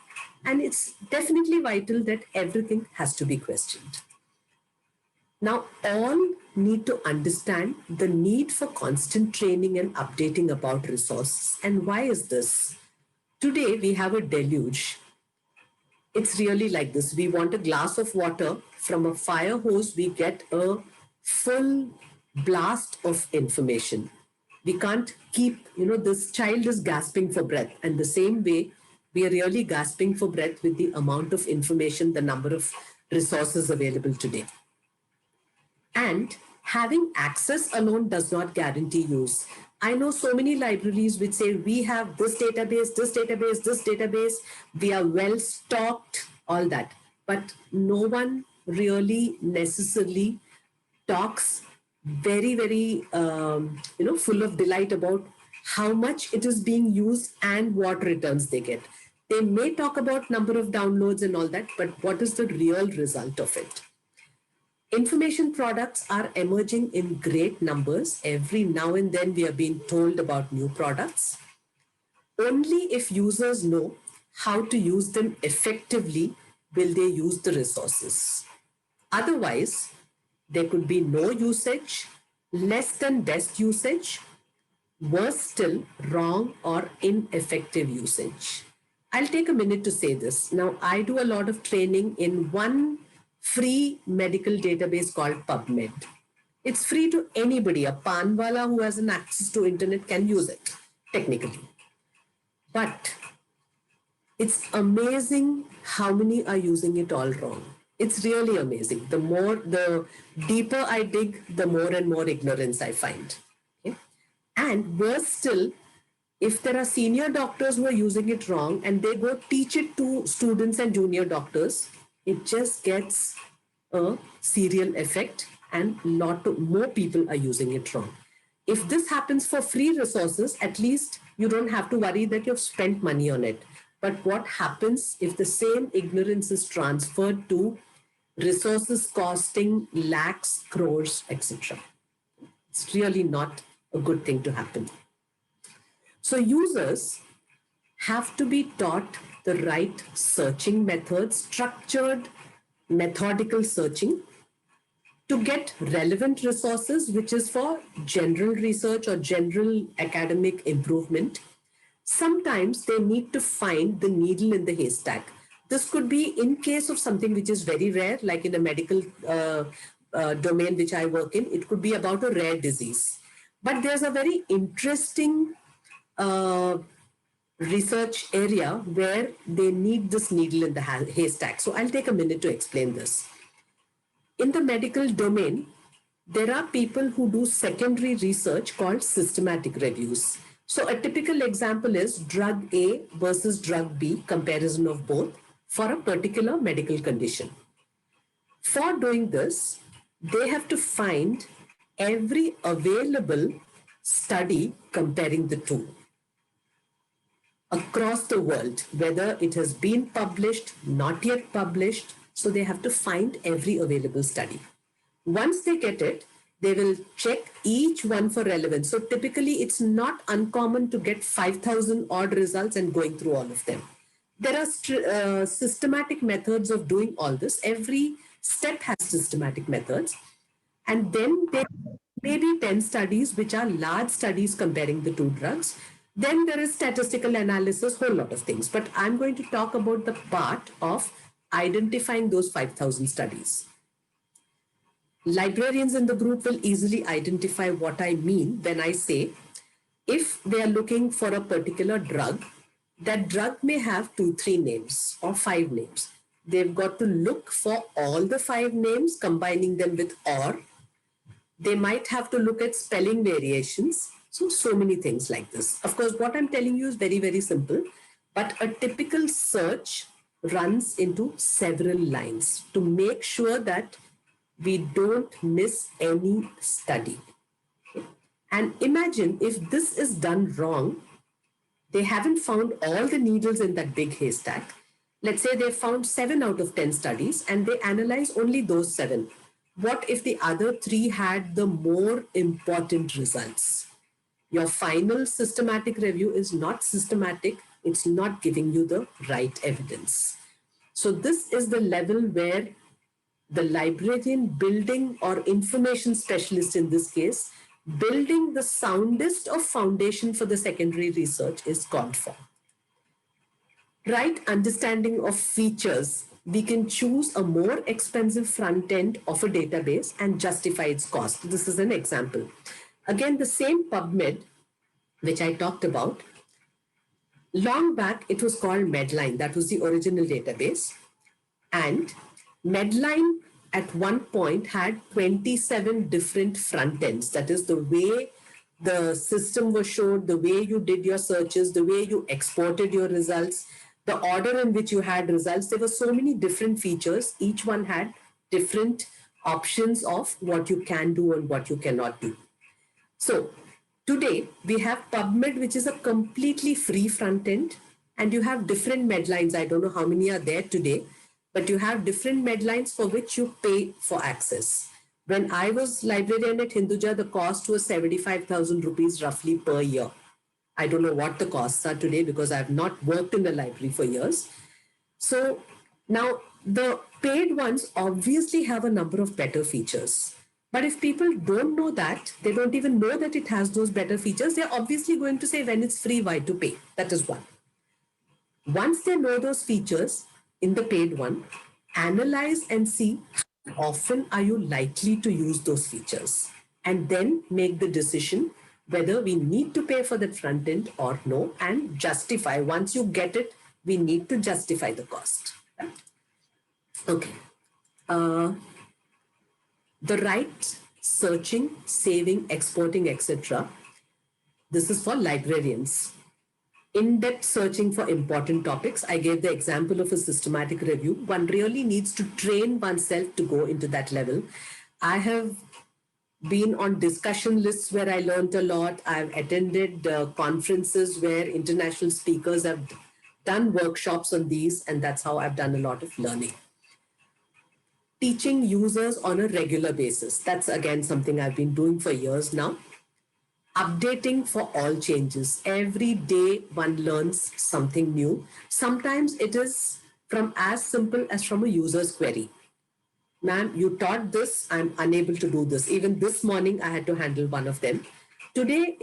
And it's definitely vital that everything has to be questioned. Now, all need to understand the need for constant training and updating about resources. And why is this? Today, we have a deluge. It's really like this. We want a glass of water. From a fire hose, we get a full blast of information. We can't keep, this child is gasping for breath. And the same way, we are really gasping for breath with the amount of information, the number of resources available today. And having access alone does not guarantee use. I know so many libraries which say we have this database, this database, this database, we are well stocked, all that. But no one really necessarily talks very, very, full of delight about how much it is being used and what returns they get. They may talk about number of downloads and all that, but what is the real result of it? Information products are emerging in great numbers. Every now and then we are being told about new products. Only if users know how to use them effectively will they use the resources. Otherwise, there could be no usage, less than best usage, worse still, wrong or ineffective usage. I'll take a minute to say this. Now, I do a lot of training in one free medical database called PubMed. It's free to anybody. A panwala who has an access to internet can use it, technically. But it's amazing how many are using it all wrong. It's really amazing. The deeper I dig, the more and more ignorance I find. Okay? And worse still, if there are senior doctors who are using it wrong and they go teach it to students and junior doctors, it just gets a serial effect and more people are using it wrong. If this happens for free resources, at least you don't have to worry that you've spent money on it. But what happens if the same ignorance is transferred to resources costing lakhs, crores, etc.? It's really not a good thing to happen. So users have to be taught the right searching methods, structured, methodical searching to get relevant resources, which is for general research or general academic improvement. Sometimes they need to find the needle in the haystack. This could be in case of something which is very rare, like in a medical domain which I work in, it could be about a rare disease. But there's a very interesting research area where they need this needle in the haystack. So I'll take a minute to explain this. In the medical domain, there are people who do secondary research called systematic reviews. So a typical example is drug A versus drug B, comparison of both for a particular medical condition. For doing this, they have to find every available study comparing the two across the world, whether it has been published, not yet published. So they have to find every available study. Once they get it, they will check each one for relevance. So typically it's not uncommon to get 5,000 odd results and going through all of them. There are systematic methods of doing all this. Every step has systematic methods. And then there may be 10 studies, which are large studies comparing the two drugs. Then there is statistical analysis, whole lot of things. But I'm going to talk about the part of identifying those 5,000 studies. Librarians in the group will easily identify what I mean when I say, if they are looking for a particular drug, that drug may have 2-3 names or 5 names. They've got to look for all the 5 names, combining them with or. They might have to look at spelling variations. So many things like this. Of course, what I'm telling you is very, very simple, but a typical search runs into several lines to make sure that we don't miss any study. And imagine if this is done wrong, they haven't found all the needles in that big haystack. Let's say they found 7 out of 10 studies and they analyze only those 7. What if the other 3 had the more important results? Your final systematic review is not systematic. It's not giving you the right evidence. So this is the level where the librarian building or information specialist in this case, building the soundest of foundation for the secondary research is called for. Right understanding of features, we can choose a more expensive front end of a database and justify its cost. This is an example. Again, the same PubMed, which I talked about, long back, it was called Medline. That was the original database. And Medline at one point had 27 different front ends. That is the way the system was showed, the way you did your searches, the way you exported your results, the order in which you had results. There were so many different features. Each one had different options of what you can do and what you cannot do. So today we have PubMed, which is a completely free front end, and you have different Medlines. I don't know how many are there today, but you have different Medlines for which you pay for access. When I was librarian at Hinduja, the cost was 75,000 rupees roughly per year. I don't know what the costs are today because I've not worked in the library for years. So now the paid ones obviously have a number of better features. But if people don't know that, they don't even know that it has those better features, they're obviously going to say, when it's free, why to pay? That is one. Once they know those features in the paid one, analyze and see how often are you likely to use those features, and then make the decision whether we need to pay for that front end or no, and justify. Once you get it, we need to justify the cost. Okay. The right searching, saving, exporting, etc. This is for librarians. In-depth searching for important topics. I gave the example of a systematic review. One really needs to train oneself to go into that level. I have been on discussion lists where I learned a lot. I've attended conferences where international speakers have done workshops on these, and that's how I've done a lot of learning. Teaching users on a regular basis. That's again something I've been doing for years now. Updating for all changes. Every day one learns something new. Sometimes it is from as simple as from a user's query. Ma'am, you taught this, I'm unable to do this. Even this morning, I had to handle one of them. Today,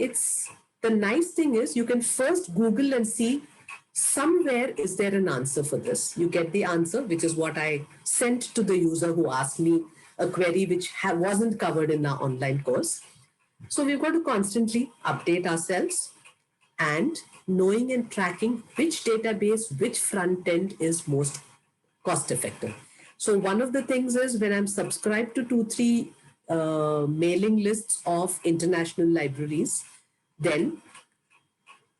the nice thing is you can first Google and see somewhere is there an answer for this. You get the answer, which is what I sent to the user who asked me a query which wasn't covered in our online course. So we've got to constantly update ourselves and knowing and tracking which database, which front end is most cost effective. So one of the things is when I'm subscribed to 2-3 mailing lists of international libraries, then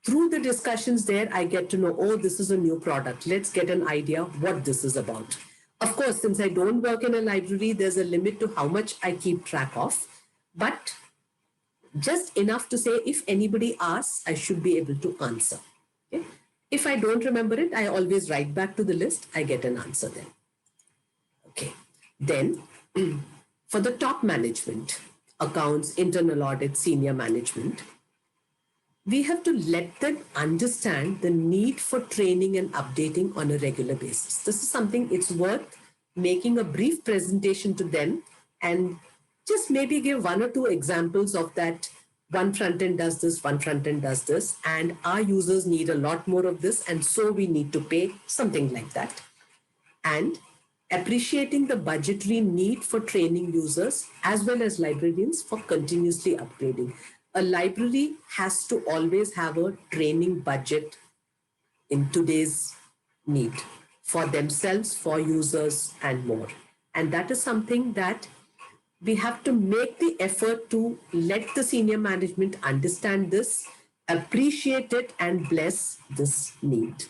through the discussions there, I get to know, oh, this is a new product. Let's get an idea what this is about. Of course, since I don't work in a library, there's a limit to how much I keep track of, but just enough to say if anybody asks, I should be able to answer. Okay? If I don't remember it, I always write back to the list. I get an answer then. Okay. Then for the top management, accounts, internal audit, senior management, we have to let them understand the need for training and updating on a regular basis. This is something it's worth making a brief presentation to them and just maybe give 1 or 2 examples of that. One front end does this, one front end does this, and our users need a lot more of this, and so we need to pay, something like that. And appreciating the budgetary need for training users as well as librarians for continuously upgrading. A library has to always have a training budget in today's need for themselves, for users, and more. And that is something that we have to make the effort to let the senior management understand this, appreciate it, and bless this need.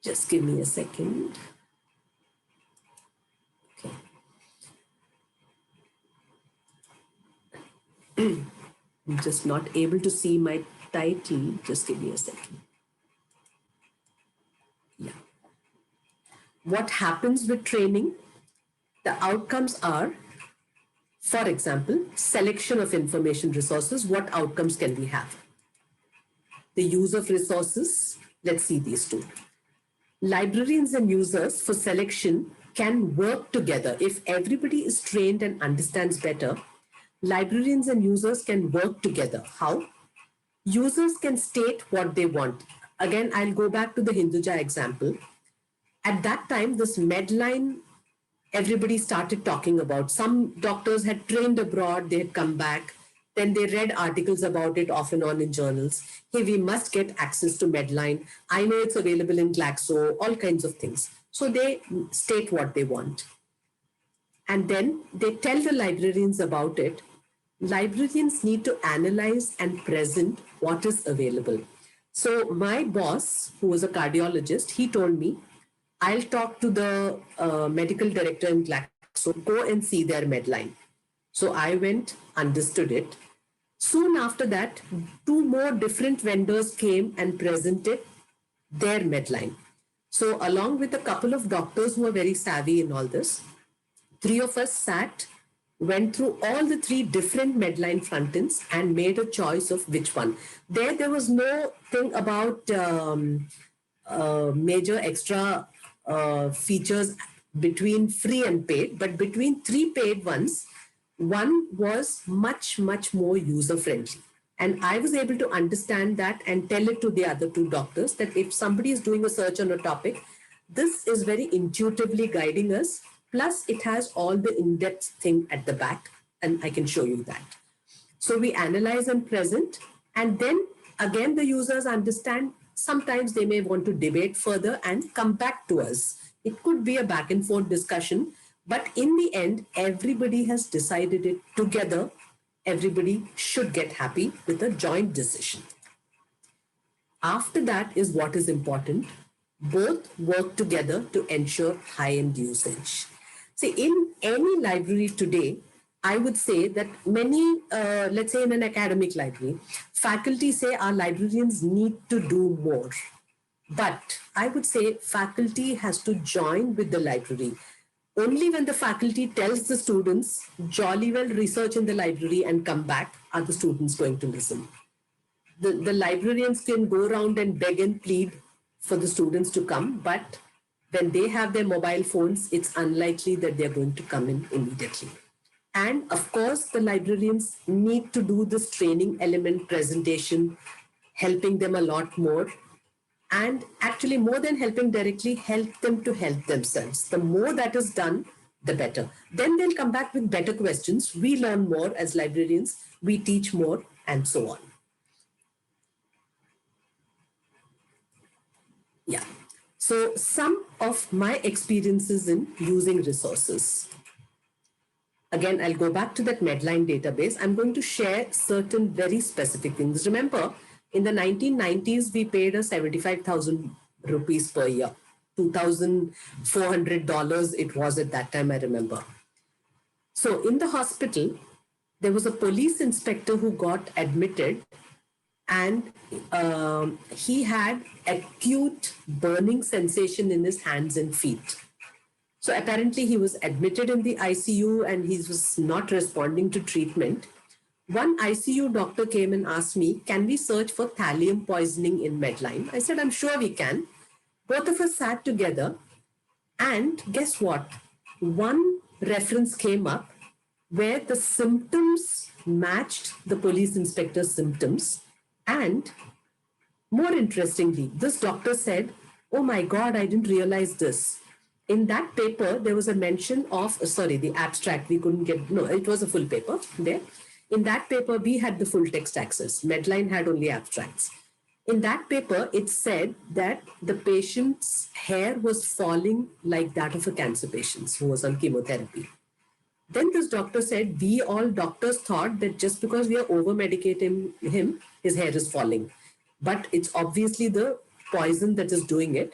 Just give me a second. Okay. I'm just not able to see my title. Just give me a second. Yeah. What happens with training? The outcomes are, for example, selection of information resources. What outcomes can we have? The use of resources. Let's see these two. Librarians and users for selection can work together. If everybody is trained and understands better, librarians and users can work together. How? Users can state what they want. Again, I'll go back to the Hinduja example. At that time, this Medline, everybody started talking about. Some doctors had trained abroad, they had come back. Then they read articles about it off and on in journals. Hey, we must get access to Medline. I know it's available in Glaxo, all kinds of things. So they state what they want. And then they tell the librarians about it. Librarians need to analyze and present what is available. So my boss, who was a cardiologist, he told me, I'll talk to the medical director in Glaxo, go and see their Medline. So I went, understood it. Soon after that, 2 more different vendors came and presented their Medline. So along with a couple of doctors who are very savvy in all this, 3 of us sat, went through all the 3 different Medline front ends and made a choice of which one. There was no thing about major extra features between free and paid, but between 3 paid ones, one was much, much more user-friendly. And I was able to understand that and tell it to the other 2 doctors that if somebody is doing a search on a topic, this is very intuitively guiding us. Plus, it has all the in-depth thing at the back, and I can show you that. So we analyze and present, and then again, the users understand. Sometimes they may want to debate further and come back to us. It could be a back and forth discussion, but in the end, everybody has decided it together. Everybody should get happy with a joint decision. After that is what is important. Both work together to ensure high-end usage. See, in any library today, I would say that many, let's say in an academic library, faculty say our librarians need to do more. But I would say faculty has to join with the library. Only when the faculty tells the students, jolly well research in the library and come back, are the students going to listen. The librarians can go around and beg and plead for the students to come, but when they have their mobile phones, it's unlikely that they're going to come in immediately. And of course, the librarians need to do this training element presentation, helping them a lot more. And actually, more than helping directly, help them to help themselves. The more that is done, the better. Then they'll come back with better questions. We learn more as librarians, we teach more, and so on. Yeah. So some of my experiences in using resources. Again, I'll go back to that Medline database. I'm going to share certain very specific things. Remember, in the 1990s, we paid a 75,000 rupees per year. $2,400 it was at that time, I remember. So in the hospital, there was a police inspector who got admitted, and he had acute burning sensation in his hands and feet. So apparently he was admitted in the ICU and he was not responding to treatment. One ICU doctor came and asked me, can we search for thallium poisoning in Medline? I said, I'm sure we can. Both of us sat together, and guess what? One reference came up where the symptoms matched the police inspector's symptoms. And more interestingly, this doctor said, oh my God, I didn't realize this. In that paper, there was a mention of, the abstract, we couldn't get, no, it was a full paper there. In that paper, we had the full text access. Medline had only abstracts. In that paper, it said that the patient's hair was falling like that of a cancer patient who was on chemotherapy. Then this doctor said, we all doctors thought that just because we are over-medicating him, his hair is falling. But it's obviously the poison that is doing it.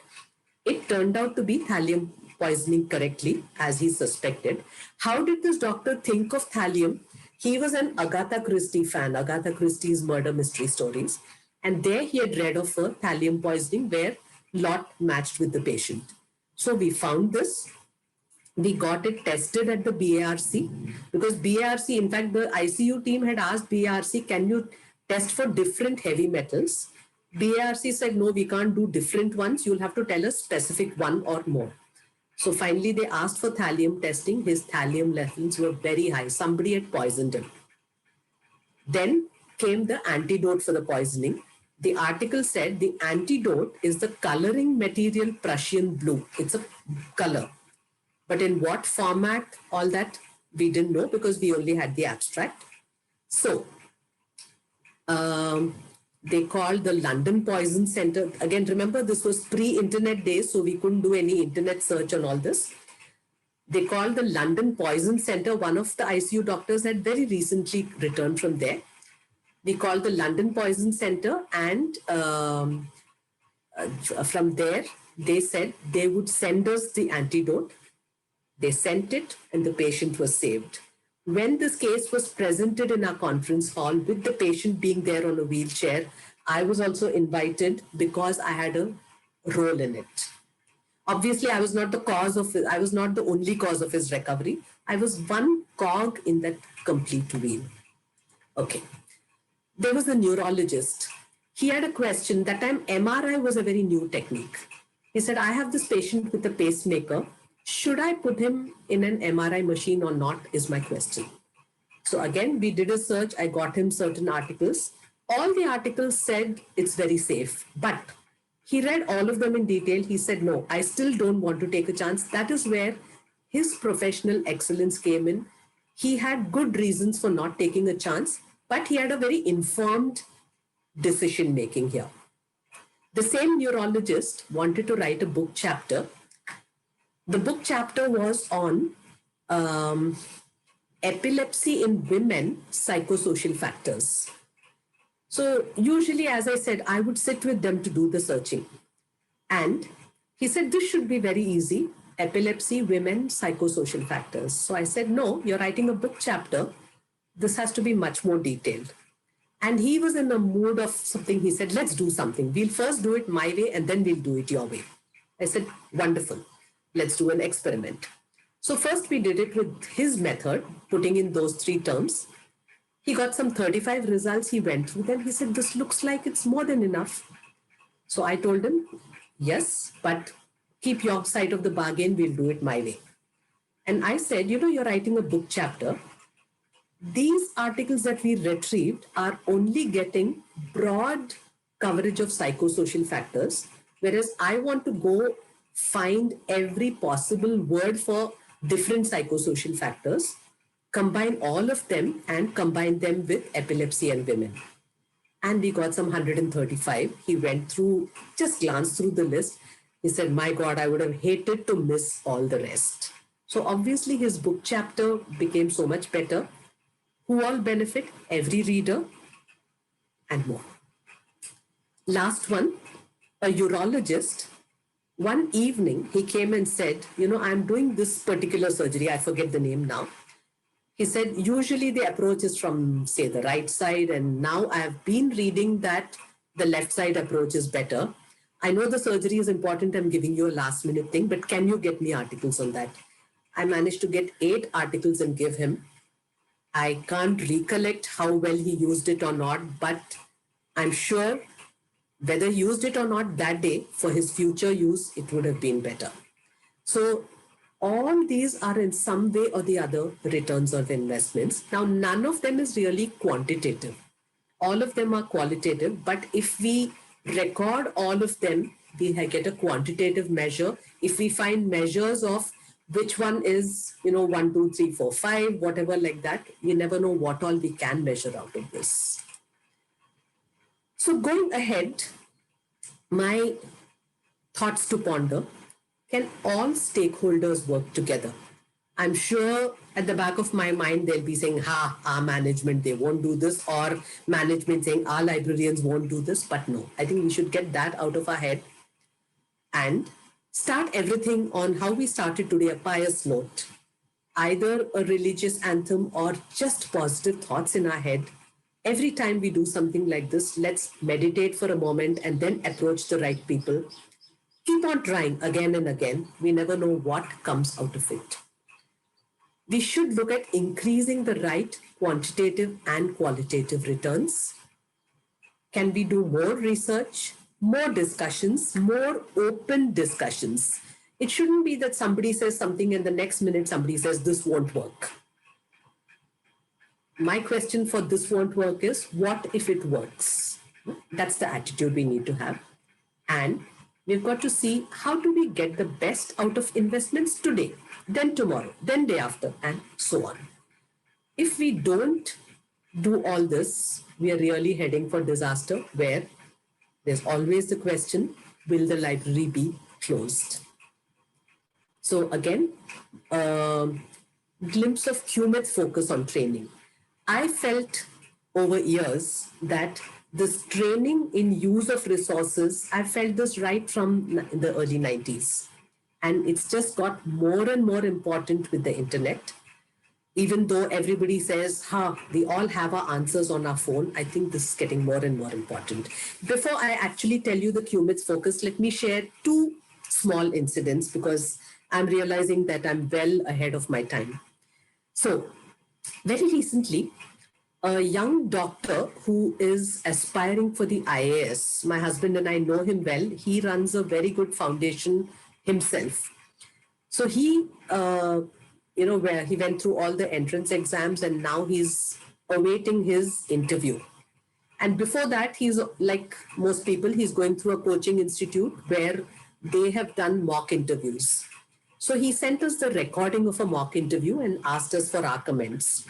It turned out to be thallium poisoning correctly, as he suspected. How did this doctor think of thallium? He was an Agatha Christie fan, Agatha Christie's murder mystery stories. And there he had read of a thallium poisoning where lot matched with the patient. So we found this. We got it tested at the BARC because BARC, in fact, the ICU team had asked BARC, can you test for different heavy metals? BARC said, no, we can't do different ones. You'll have to tell us specific one or more. So finally, they asked for thallium testing. His thallium levels were very high. Somebody had poisoned him. Then came the antidote for the poisoning. The article said the antidote is the coloring material Prussian blue. It's a color. But in what format, all that, we didn't know because we only had the abstract. So they called the London Poison Center. Again, remember, this was pre-internet days, so we couldn't do any internet search on all this. They called the London Poison Center. One of the ICU doctors had very recently returned from there. We called the London Poison Center, and from there, they said they would send us the antidote. They sent it, and the patient was saved. When this case was presented in our conference hall with the patient being there on a wheelchair, I was also invited because I had a role in it. Obviously, I was not the only cause of his recovery. I was one cog in that complete wheel. Okay. There was a neurologist. He had a question. That time, MRI was a very new technique. He said, I have this patient with a pacemaker. Should I put him in an MRI machine or not is my question. So again, we did a search. I got him certain articles. All the articles said it's very safe, but he read all of them in detail. He said, no, I still don't want to take a chance. That is where his professional excellence came in. He had good reasons for not taking a chance, but he had a very informed decision making here. The same neurologist wanted to write a book chapter. The book chapter was on epilepsy in women, psychosocial factors. So usually, as I said, I would sit with them to do the searching. And he said, this should be very easy. Epilepsy, women, psychosocial factors. So I said, no, you're writing a book chapter. This has to be much more detailed. And he was in a mood of something. He said, let's do something. We'll first do it my way and then we'll do it your way. I said, wonderful. Let's do an experiment. So first we did it with his method, putting in those 3 terms. He got some 35 results. He went through them. He said, this looks like it's more than enough. So I told him, yes, but keep your side of the bargain. We'll do it my way. And I said, you're writing a book chapter. These articles that we retrieved are only getting broad coverage of psychosocial factors, whereas I want to go find every possible word for different psychosocial factors, combine all of them and combine them with epilepsy and women. And we got some 135. He went through, just glanced through the list. He said, my God, I would have hated to miss all the rest. So obviously his book chapter became so much better. Who all benefit? Every reader and more. Last one, a urologist. One evening, he came and said, I'm doing this particular surgery. I forget the name now. He said, usually the approach is from, say, the right side. And now I have been reading that the left side approach is better. I know the surgery is important. I'm giving you a last minute thing, but can you get me articles on that? I managed to get 8 articles and give him. I can't recollect how well he used it or not, but I'm sure whether he used it or not that day, for his future use, it would have been better. So all these are in some way or the other returns of investments. Now, none of them is really quantitative. All of them are qualitative, but if we record all of them, we get a quantitative measure. If we find measures of which one is, 1, 2, 3, 4, 5, whatever like that, we never know what all we can measure out of this. So going ahead, my thoughts to ponder, can all stakeholders work together? I'm sure at the back of my mind, they'll be saying, our management, they won't do this, or management saying, our librarians won't do this. But no, I think we should get that out of our head and start everything on how we started today, a pious note. either a religious anthem or just positive thoughts in our head. Every time we do something like this, let's meditate for a moment and then approach the right people. Keep on trying again and again. We never know what comes out of it. We should look at increasing the right quantitative and qualitative returns. Can we do more research, more discussions, more open discussions? It shouldn't be that somebody says something and the next minute somebody says this won't work. My question for this won't work is, what if it works? That's the attitude we need to have. And we've got to see, how do we get the best out of investments today, then tomorrow, then day after, and so on. If we don't do all this, we are really heading for disaster, where there's always the question, will the library be closed? So again, glimpse of QMET focus on training. I felt over years that this training in use of resources, I felt this right from the early 90s. And it's just got more and more important with the internet. Even though everybody says, we all have our answers on our phone, I think this is getting more and more important. Before I actually tell you the QMET's focus, let me share two small incidents, because I'm realizing that I'm well ahead of my time. So very recently, a young doctor who is aspiring for the IAS, my husband and I know him well. He runs a very good foundation himself. So he, where he went through all the entrance exams and now he's awaiting his interview. And before that, he's like most people, he's going through a coaching institute where they have done mock interviews. So he sent us the recording of a mock interview and asked us for our comments.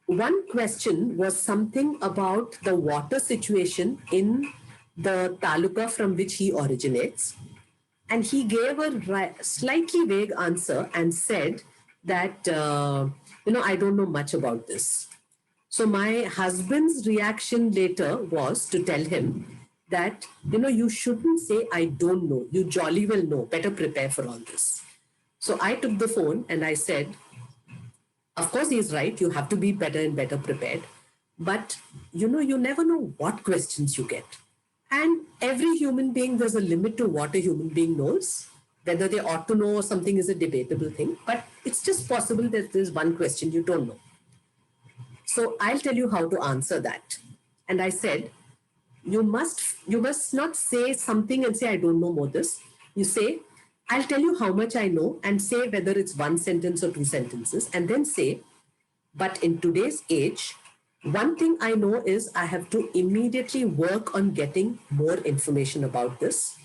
One question was something about the water situation in the taluka from which he originates. And he gave a slightly vague answer and said that, I don't know much about this. So my husband's reaction later was to tell him that, you shouldn't say, I don't know. You jolly well know. Better prepare for all this. So I took the phone and I said, of course, he's right. You have to be better and better prepared. But, you never know what questions you get. And every human being, there's a limit to what a human being knows. Whether they ought to know or something is a debatable thing. But it's just possible that there's one question you don't know. So I'll tell you how to answer that. And I said, you must not say something and say, I don't know more this. You say, I'll tell you how much I know, and say whether it's one sentence or two sentences, and then say, but in today's age, one thing I know is I have to immediately work on getting more information about this.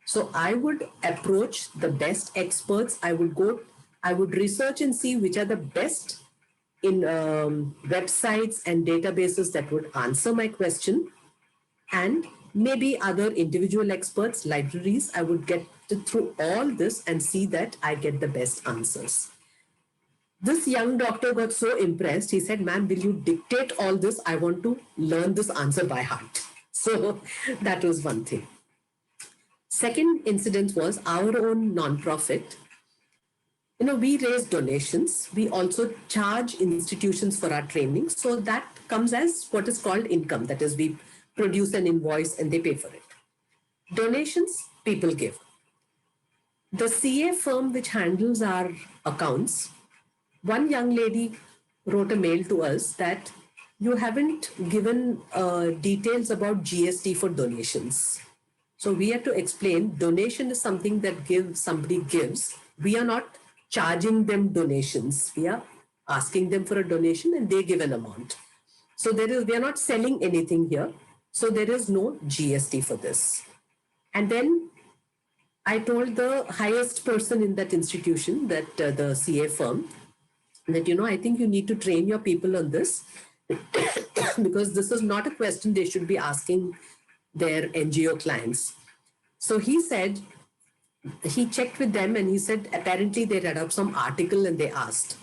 So I would approach the best experts. I would research and see which are the best in websites and databases that would answer my question. And maybe other individual experts, libraries, I would get through all this and see that I get the best answers. This young doctor got so impressed. He said, ma'am, will you dictate all this? I want to learn this answer by heart. So that was one thing. Second incident was our own nonprofit. We raise donations. We also charge institutions for our training. So that comes as what is called income. That is, we produce an invoice and they pay for it. Donations, people give. The CA firm which handles our accounts, one young lady wrote a mail to us that you haven't given details about GST for donations. So we have to explain, donation is something that somebody gives. We are not charging them donations. We are asking them for a donation and they give an amount. So we are not selling anything here. So there is no GST for this. And then I told the highest person in that institution, that the CA firm, that, I think you need to train your people on this because this is not a question they should be asking their NGO clients. So he said, he checked with them and he said, apparently they read up some article and they asked.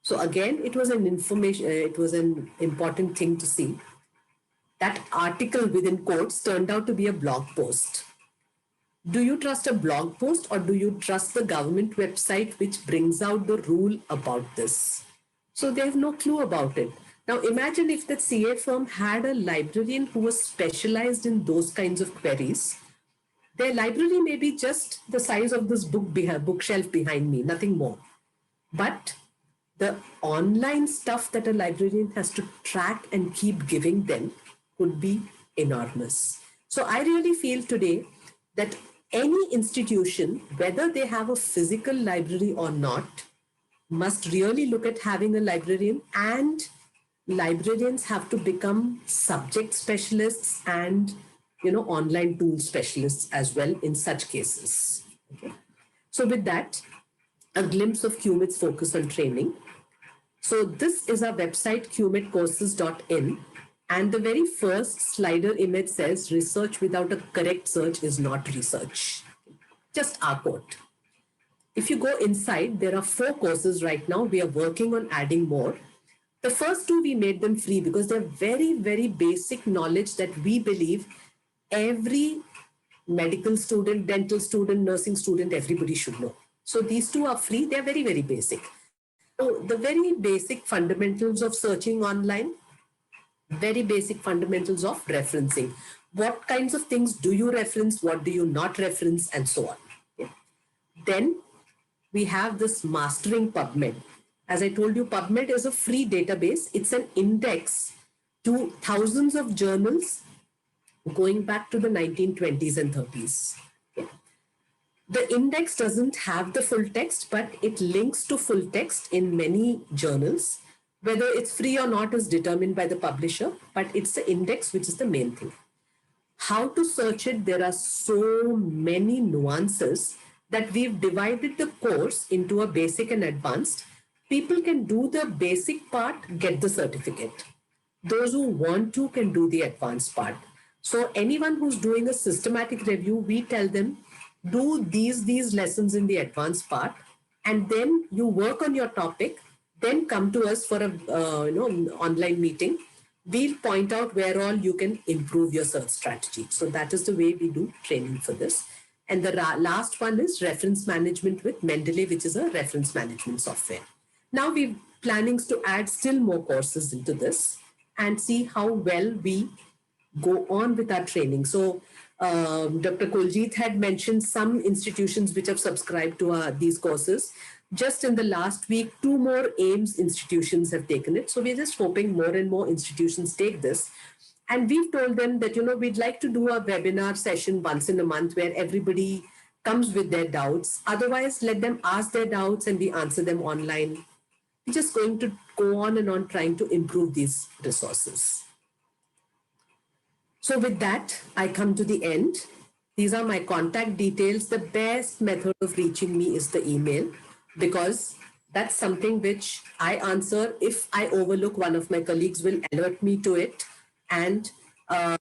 So again, it was an important thing to see. That article within quotes turned out to be a blog post. Do you trust a blog post or do you trust the government website which brings out the rule about this? So they have no clue about it. Now imagine if that CA firm had a librarian who was specialized in those kinds of queries. Their library may be just the size of this bookshelf behind me, nothing more. But the online stuff that a librarian has to track and keep giving them could be enormous. So I really feel today that any institution, whether they have a physical library or not, must really look at having a librarian, and librarians have to become subject specialists and online tool specialists as well in such cases. Okay. So with that, a glimpse of QMIT's focus on training. So this is our website, qmitcourses.in, and the very first slider image says research without a correct search is not research. Just our quote. If you go inside, there are 4 courses right now. We are working on adding more. The first 2, we made them free because they're very, very basic knowledge that we believe every medical student, dental student, nursing student, everybody should know. So these 2 are free. They're very, very basic. So the very basic fundamentals of searching online, very basic fundamentals of referencing. What kinds of things do you reference? What do you not reference? And so on. Okay. Then we have this Mastering PubMed. As I told you, PubMed is a free database. It's an index to thousands of journals going back to the 1920s and 30s. Okay. The index doesn't have the full text, but it links to full text in many journals. Whether it's free or not is determined by the publisher, but it's the index which is the main thing. How to search it, there are so many nuances that we've divided the course into a basic and advanced. People can do the basic part, get the certificate. Those who want to can do the advanced part. So anyone who's doing a systematic review, we tell them, do these lessons in the advanced part, and then you work on your topic, then come to us for a online meeting. We'll point out where all you can improve your search strategy. So that is the way we do training for this. And the last one is reference management with Mendeley, which is a reference management software. Now we're planning to add still more courses into this and see how well we go on with our training. So Dr. Kuljit had mentioned some institutions which have subscribed to these courses. Just in the last week, 2 more AIMS institutions have taken it. So we're just hoping more and more institutions take this. And we've told them that, we'd like to do a webinar session once in a month where everybody comes with their doubts. Otherwise, let them ask their doubts and we answer them online. We're just going to go on and on trying to improve these resources. So with that, I come to the end. These are my contact details. The best method of reaching me is the email, because that's something which I answer. If I overlook, one of my colleagues will alert me to it. And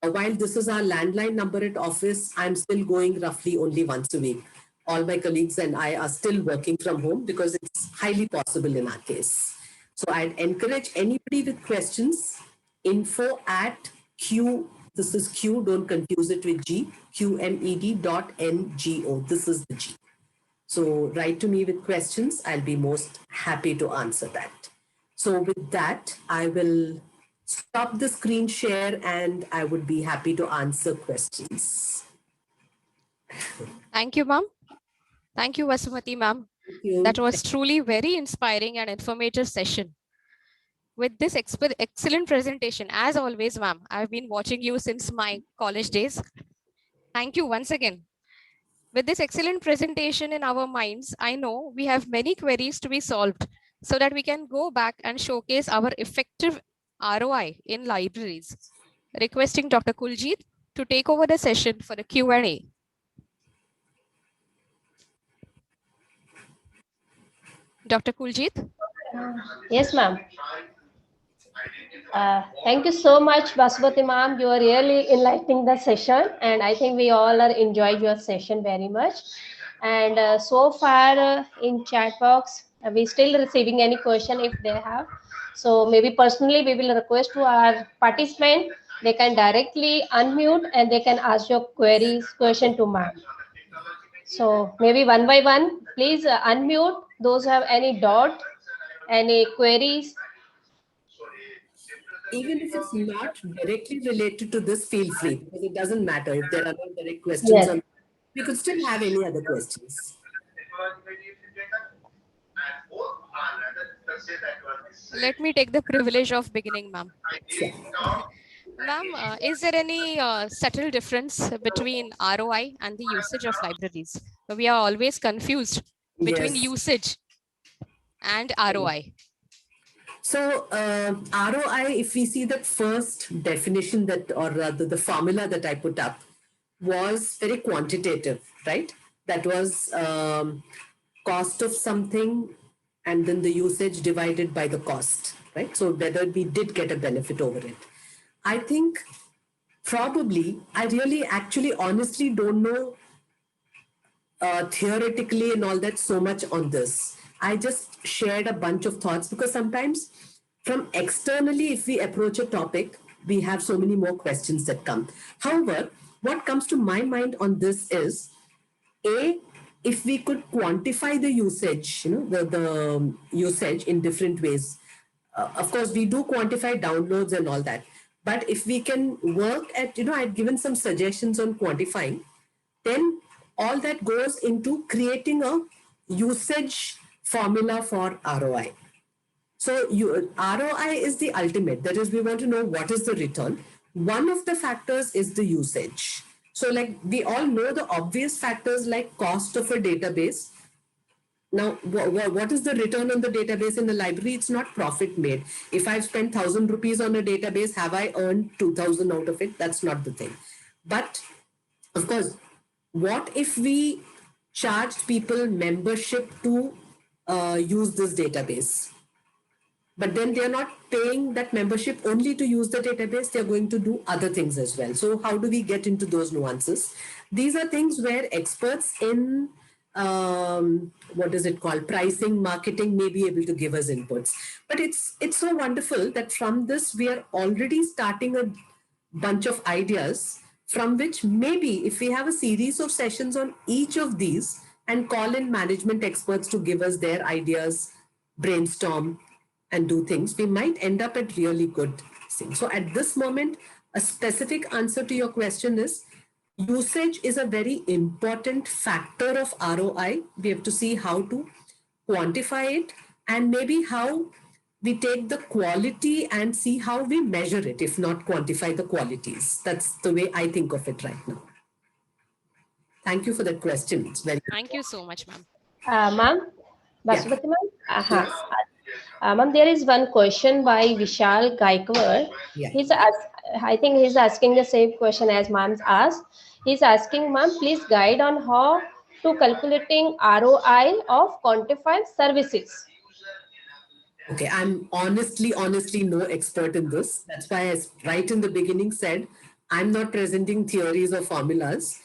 while this is our landline number at office, I'm still going roughly only once a week. All my colleagues and I are still working from home because it's highly possible in our case. So I'd encourage anybody with questions, info@Q, this is Q, don't confuse it with G, QMED.NGO. This is the G. So write to me with questions. I'll be most happy to answer that. So with that, I will stop the screen share and I would be happy to answer questions. Thank you, ma'am. Thank you, Vasumati, ma'am. That was truly very inspiring and informative session. With this excellent presentation, as always, ma'am, I've been watching you since my college days. Thank you once again. With this excellent presentation in our minds, I know we have many queries to be solved so that we can go back and showcase our effective ROI in libraries. Requesting Dr. Kuljit to take over the session for the Q&A. Dr. Kuljit? Yes, ma'am. Thank you so much, Vasumati ma'am. You are really enlightening the session, and I think we all are enjoyed your session very much. And so far in chat box, we still receiving any question if they have. So maybe personally, we will request to our participant, they can directly unmute and they can ask your question to ma'am. So maybe one by one, please unmute those who have any doubt, any queries. Even if it's not directly related to this, feel free, because it doesn't matter if there are no direct questions Yes. on. We could still have any other questions. Let me take the privilege of beginning, ma'am. Sure. Ma'am, is there any subtle difference between ROI and the usage of libraries? We are always confused between Yes. usage and ROI. So ROI, if we see that first definition that, or rather the formula that I put up, was very quantitative, right? That was cost of something and then the usage divided by the cost, right? So whether we did get a benefit over it. I think probably, I really actually honestly don't know theoretically and all that so much on this. I just shared a bunch of thoughts because sometimes from externally, if we approach a topic, we have so many more questions that come. However, what comes to my mind on this is, A, if we could quantify the usage, the usage in different ways. Of course, we do quantify downloads and all that. But if we can work at, I'd given some suggestions on quantifying, then all that goes into creating a usage formula for ROI. So ROI is the ultimate. That is, we want to know what is the return. One of the factors is the usage. So like we all know the obvious factors like cost of a database. Now, what is the return on the database in the library? It's not profit made. If I've spent 1,000 rupees on a database, have I earned 2,000 out of it? That's not the thing. But of course, what if we charged people membership to use this database? But then they're not paying that membership only to use the database, they're going to do other things as well. So how do we get into those nuances? These are things where experts in, what is it called, pricing, marketing, may be able to give us inputs. But it's so wonderful that from this, we are already starting a bunch of ideas from which maybe if we have a series of sessions on each of these and call in management experts to give us their ideas, brainstorm, and do things, we might end up at really good things. So at this moment, a specific answer to your question is, usage is a very important factor of ROI. We have to see how to quantify it and maybe how we take the quality and see how we measure it, if not quantify the qualities. That's the way I think of it right now. Thank you for that question. It's very Thank you so much, ma'am. Ma'am, Basupati ma'am. Ma'am, there is one question by Vishal Gaikwad. Yeah. I think he's asking the same question as ma'am's asked. He's asking, ma'am, please guide on how to calculating ROI of quantified services. Okay, I'm honestly no expert in this. That's why I right in the beginning said, I'm not presenting theories or formulas.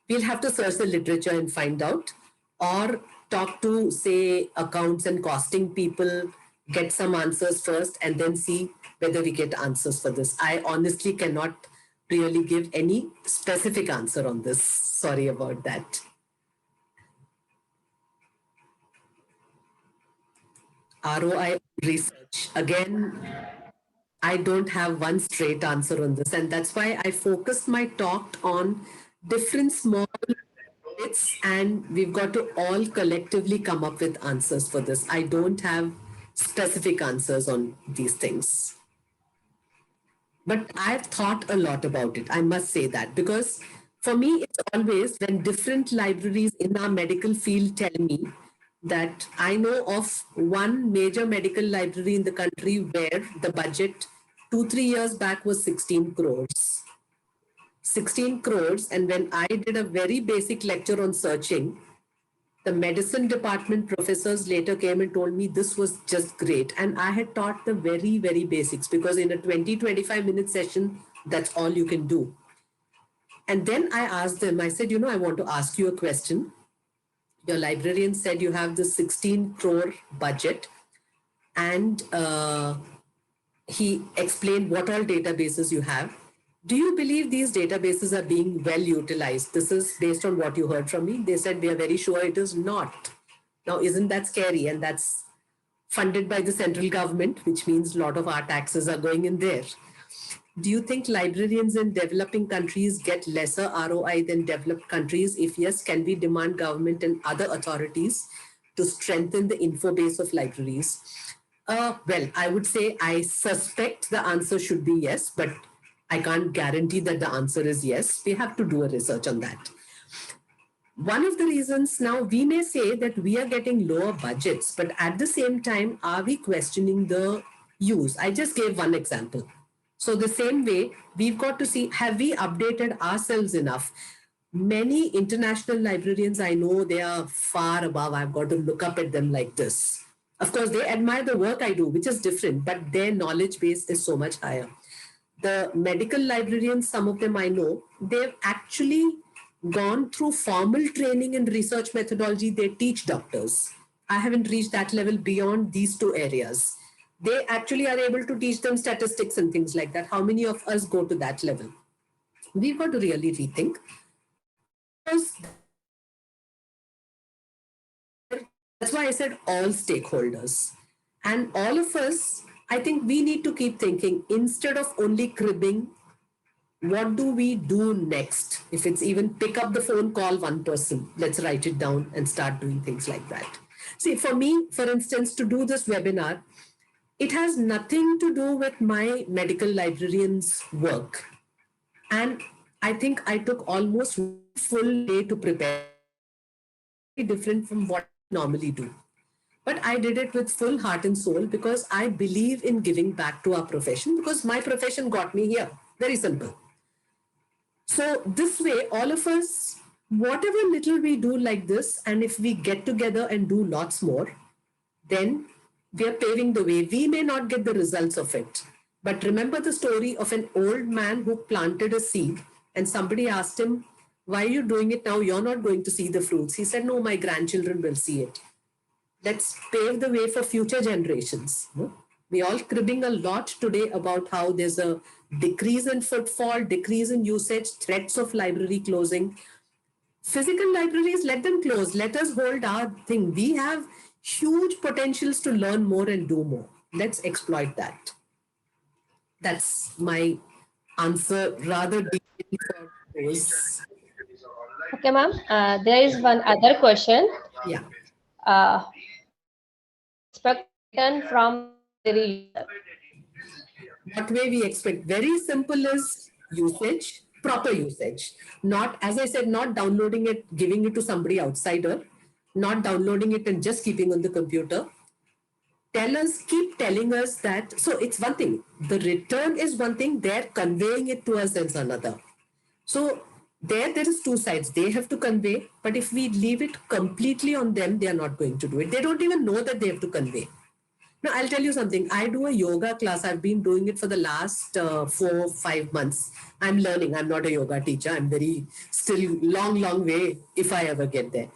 We'll have to search the literature and find out, or talk to, say, accounts and costing people, get some answers first, and then see whether we get answers for this. I honestly cannot really give any specific answer on this. Sorry about that. ROI research. Again, I don't have one straight answer on this. And that's why I focused my talk on different small bits, and we've got to all collectively come up with answers for this. I don't have specific answers on these things. But I've thought a lot about it. I must say that, because for me, it's always when different libraries in our medical field tell me that I know of one major medical library in the country where the budget 2-3 years back was 16 crores. 16 crores. And when I did a very basic lecture on searching, the medicine department professors later came and told me this was just great. And I had taught the very, very basics, because in a 20-25 minute session, that's all you can do. And then I asked them, I said, I want to ask you a question. Your librarian said you have the 16 crore budget, and he explained what all databases you have. Do you believe these databases are being well utilized? This is based on what you heard from me. They said we are very sure it is not. Now, isn't that scary? And that's funded by the central government, which means a lot of our taxes are going in there. Do you think librarians in developing countries get lesser ROI than developed countries? If yes, can we demand government and other authorities to strengthen the info base of libraries? Well, I would say I suspect the answer should be yes, but I can't guarantee that the answer is yes. We have to do a research on that. One of the reasons now we may say that we are getting lower budgets, but at the same time, are we questioning the use? I just gave one example. So the same way, we've got to see, have we updated ourselves enough? Many international librarians I know, they are far above. I've got to look up at them like this. Of course, they admire the work I do, which is different, but their knowledge base is so much higher. The medical librarians, some of them I know, they've actually gone through formal training in research methodology. They teach doctors. I haven't reached that level beyond these two areas. They actually are able to teach them statistics and things like that. How many of us go to that level? We've got to really rethink. That's why I said all stakeholders. And all of us, I think we need to keep thinking, instead of only cribbing, what do we do next? If it's even pick up the phone, call one person, let's write it down and start doing things like that. See, for me, for instance, to do this webinar, it has nothing to do with my medical librarian's work. And I think I took almost full day to prepare, different from what I normally do. But I did it with full heart and soul because I believe in giving back to our profession, because my profession got me here. Very simple. So this way, all of us, whatever little we do like this, and if we get together and do lots more, then we are paving the way. We may not get the results of it. But remember the story of an old man who planted a seed and somebody asked him, why are you doing it now? You're not going to see the fruits. He said, no, my grandchildren will see it. Let's pave the way for future generations. We're all cribbing a lot today about how there's a decrease in footfall, decrease in usage, threats of library closing. Physical libraries, let them close. Let us hold our thing. We have huge potentials to learn more and do more. Let's exploit that. That's my answer, rather deeply for those. Okay, ma'am. There is one other question. Yeah. Expectation from the user. What way we expect? Very simple is usage, proper usage. Not, as I said, not downloading it, giving it to somebody outsider, not downloading it and just keeping on the computer. Tell us, keep telling us that. So it's one thing. The return is one thing. They're conveying it to us as another. So there is two sides. They have to convey, but if we leave it completely on them, they are not going to do it. They don't even know that they have to convey. Now, I'll tell you something. I do a yoga class. I've been doing it for the last 4-5 months. I'm learning. I'm not a yoga teacher. I'm very still long way if I ever get there.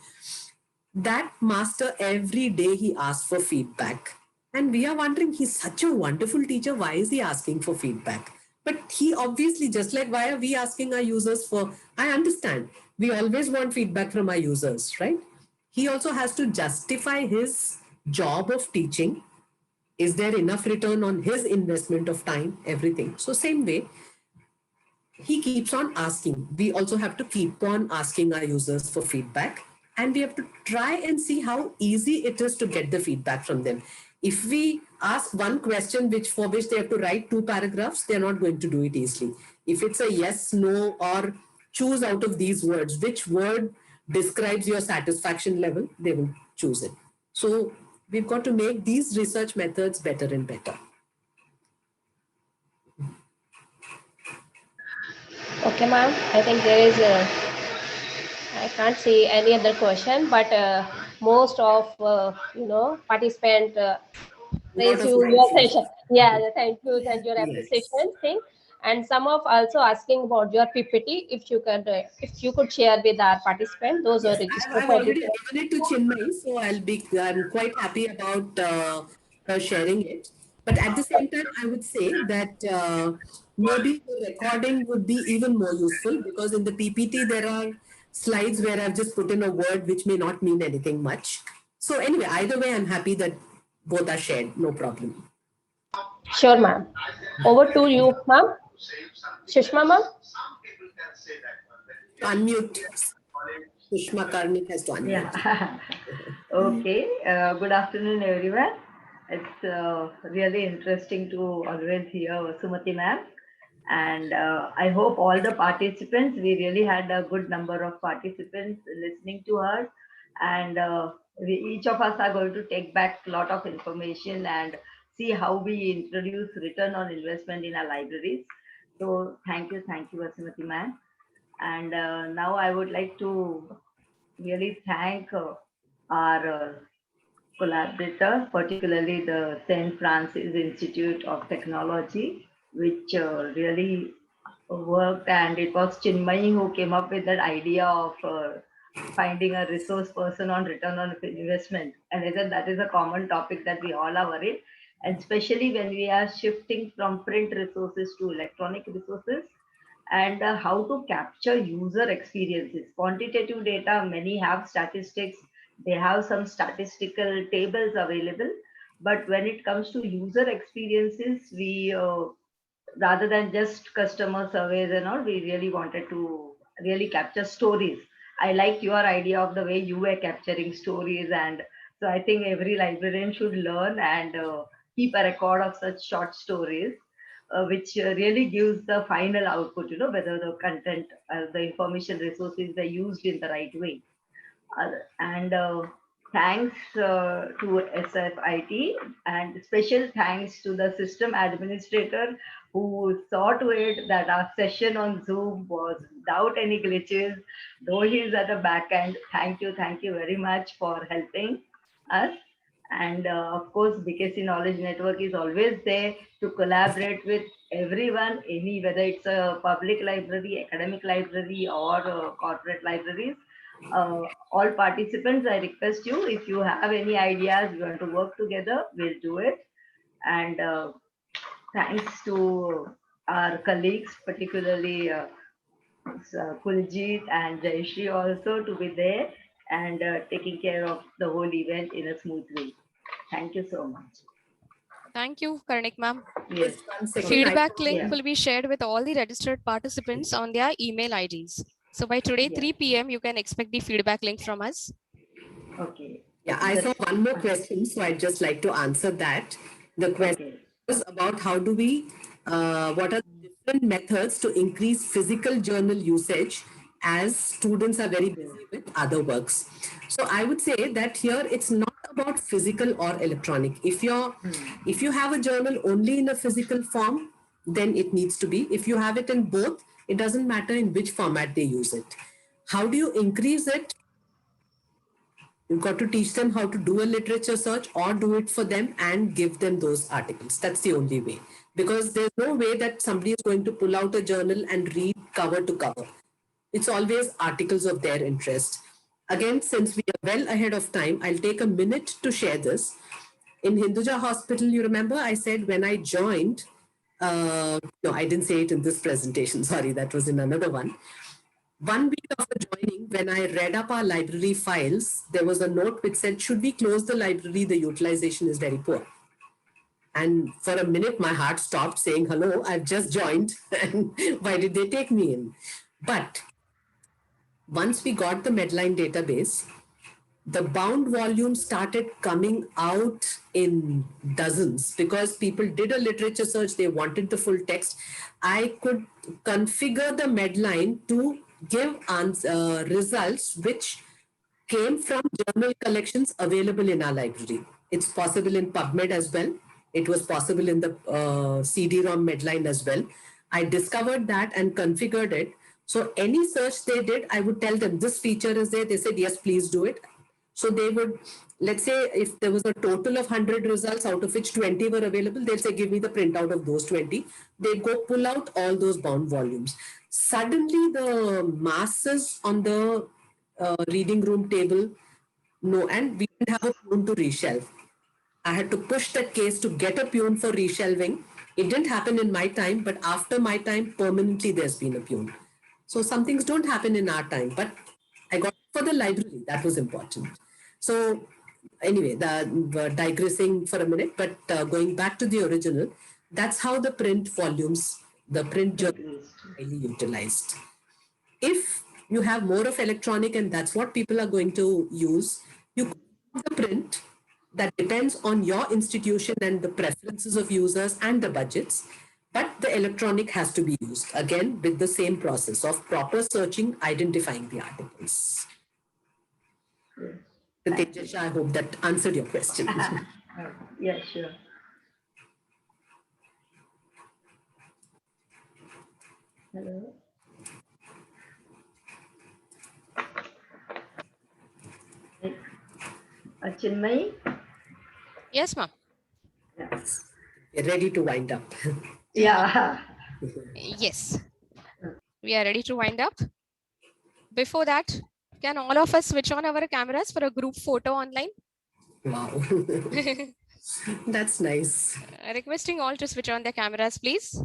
That master, every day he asks for feedback. And we are wondering, he's such a wonderful teacher. Why is he asking for feedback? But he obviously, just like why are we asking our users for, I understand. We always want feedback from our users, right? He also has to justify his job of teaching. Is there enough return on his investment of time, everything? So same way, he keeps on asking. We also have to keep on asking our users for feedback. And we have to try and see how easy it is to get the feedback from them. If we ask one question for which they have to write 2 paragraphs, they're not going to do it easily. If it's a yes, no, or choose out of these words, which word describes your satisfaction level, they will choose it. So we've got to make these research methods better and better. Okay, ma'am. I think there is I can't see any other question, but most of participant raise your session. Yeah, thank you your appreciation thing. And some of also asking about your PPT. If you could share with our participant, those are registered. I've already given it to Chinmay, so I'm quite happy about her sharing it. But at the same time, I would say that maybe the recording would be even more useful, because in the PPT there are slides where I've just put in a word which may not mean anything much. So anyway, either way, I'm happy that both are shared, no problem. Sure, ma'am. Over to you, ma'am. Sushma, ma'am. Unmute. Sushma Karnik has to unmute. Yeah. Okay. Good afternoon, everyone. It's really interesting to always hear Sumati ma'am. And I hope all the participants, we really had a good number of participants listening to her. And each of us are going to take back a lot of information and see how we introduce return on investment in our libraries. So thank you, Sumati ma'am. And now I would like to really thank our collaborator, particularly the St. Francis Institute of Technology, which really worked, and it was Chinmay who came up with that idea of finding a resource person on return on investment. And I said that is a common topic that we all are worried, and especially when we are shifting from print resources to electronic resources, and how to capture user experiences. Quantitative data, many have statistics, they have some statistical tables available, but when it comes to user experiences, we rather than just customer surveys and all, we really wanted to really capture stories. I liked your idea of the way you were capturing stories, and so I think every librarian should learn and keep a record of such short stories, which really gives the final output, whether the content, the information resources are used in the right way. And thanks to SFIT, and special thanks to the system administrator who saw to it that our session on Zoom was without any glitches, though he is at the back end. Thank you very much for helping us. And of course, BKC Knowledge Network is always there to collaborate with everyone, whether it's a public library, academic library, or corporate libraries. All participants, I request you, if you have any ideas, you want to work together, we'll do it. And thanks to our colleagues, particularly Kuljit and Jayashri also, to be there and taking care of the whole event in a smooth way. Thank you so much. Thank you, Karnik ma'am. Yes. Feedback link Yeah. will be shared with all the registered participants on their email IDs. So by today, Yeah. 3 p.m., you can expect the feedback link from us. Okay. Yeah, I saw one more question, so I'd just like to answer that. The question was about how do we, what are the different methods to increase physical journal usage as students are very busy with other works. So I would say that here it's not about physical or electronic. If you have a journal only in a physical form, then it needs to be. If you have it in both, it doesn't matter in which format they use it. How do you increase it? You've got to teach them how to do a literature search or do it for them and give them those articles. That's the only way. Because there's no way that somebody is going to pull out a journal and read cover to cover. It's always articles of their interest. Again, since we are well ahead of time, I'll take a minute to share this. In Hinduja Hospital, you remember I said when I joined, no, I didn't say it in this presentation. Sorry, that was in another one. 1 week after joining, when I read up our library files, there was a note which said, should we close the library? The utilization is very poor. And for a minute, my heart stopped saying, hello, I've just joined. And why did they take me in? But once we got the Medline database, the bound volume started coming out in dozens because people did a literature search. They wanted the full text. I could configure the Medline to give results which came from journal collections available in our library. It's possible in PubMed as well. It was possible in the CD-ROM Medline as well. I discovered that and configured it. So any search they did, I would tell them this feature is there. They said, yes, please do it. So they would, let's say if there was a total of 100 results, out of which 20 were available, they'll say, give me the printout of those 20. They go pull out all those bound volumes. Suddenly the masses on the reading room table, no, and we didn't have a room to reshelve. I had to push that case to get a pune for reshelving. It didn't happen in my time, but after my time, permanently there's been a pune. So some things don't happen in our time, but I got for the library. That was important. So anyway, digressing for a minute, but going back to the original, that's how the print volumes, the print journal is highly utilized. If you have more of electronic and that's what people are going to use, you have the print that depends on your institution and the preferences of users and the budgets. But the electronic has to be used, again, with the same process of proper searching, identifying the articles. Tejas, I hope that answered your question. Yeah, sure. Hello. Chinmay? Yes, ma'am. We're ready to wind up. Yeah. Yes. We are ready to wind up. Before that, can all of us switch on our cameras for a group photo online? Wow. That's nice. Requesting all to switch on their cameras, please.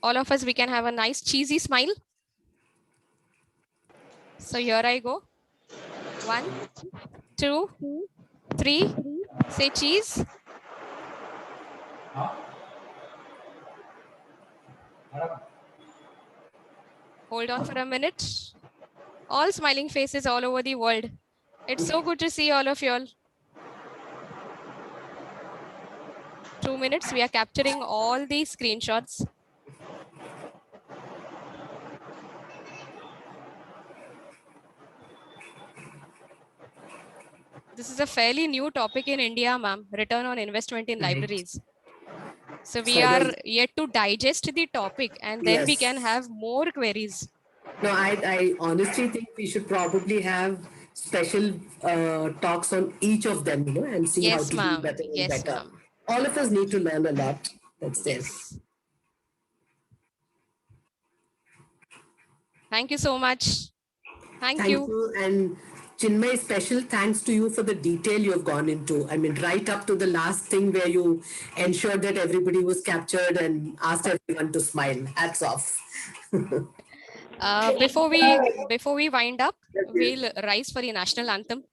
All of us, we can have a nice cheesy smile. So here I go. 1, 2, 3. Say cheese. Hold on for a minute. All smiling faces all over the world. It's so good to see all of you all. 2 minutes, we are capturing all these screenshots. This is a fairly new topic in India, ma'am, return on investment in libraries. So we are yet to digest the topic and then we can have more queries. No, I honestly think we should probably have special talks on each of them, and see how to do better and better. All of us need to learn a lot. That's there. Thank you so much. Thank you. And Chinmay, special thanks to you for the detail you have gone into. I mean, right up to the last thing where you ensured that everybody was captured and asked everyone to smile. Hats off. Before we wind up, we'll rise for the national anthem.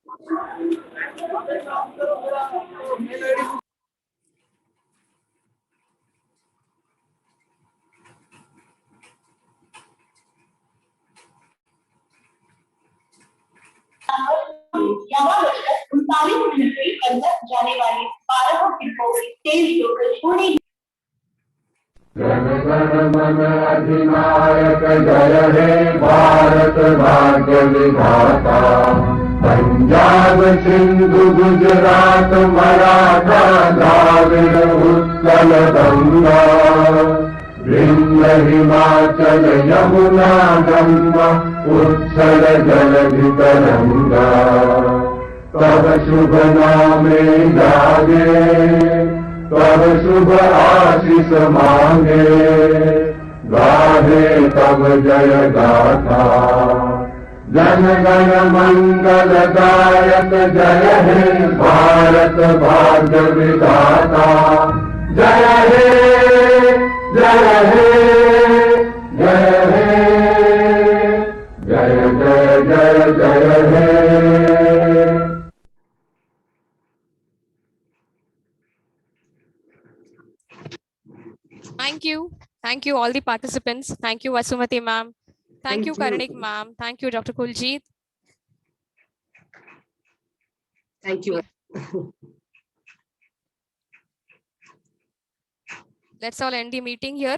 Jana Gana मन अधिनायक जय हे भारत भाग्य विधाता पंजाब सिंधु गुजरात मराठा द्राविड़ उत्कल गंगा विंध्य हिमाचल यमुना गंगा उत्कल जलधि तरंगा तब शुभ नामे जागे तब शुभ आशीष मांगे गाहे तब जय गाथा जन गण मंगल दायक जय हे भारत भाग्य विधाता जय हे जय हे जय हे जय जय जय जय हे। Thank you all the participants. Thank you Vasumati ma'am. Thank you Karnik ma'am. Thank you Dr. Kuljit. Thank you. Let's all end the meeting here.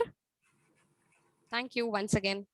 Thank you once again.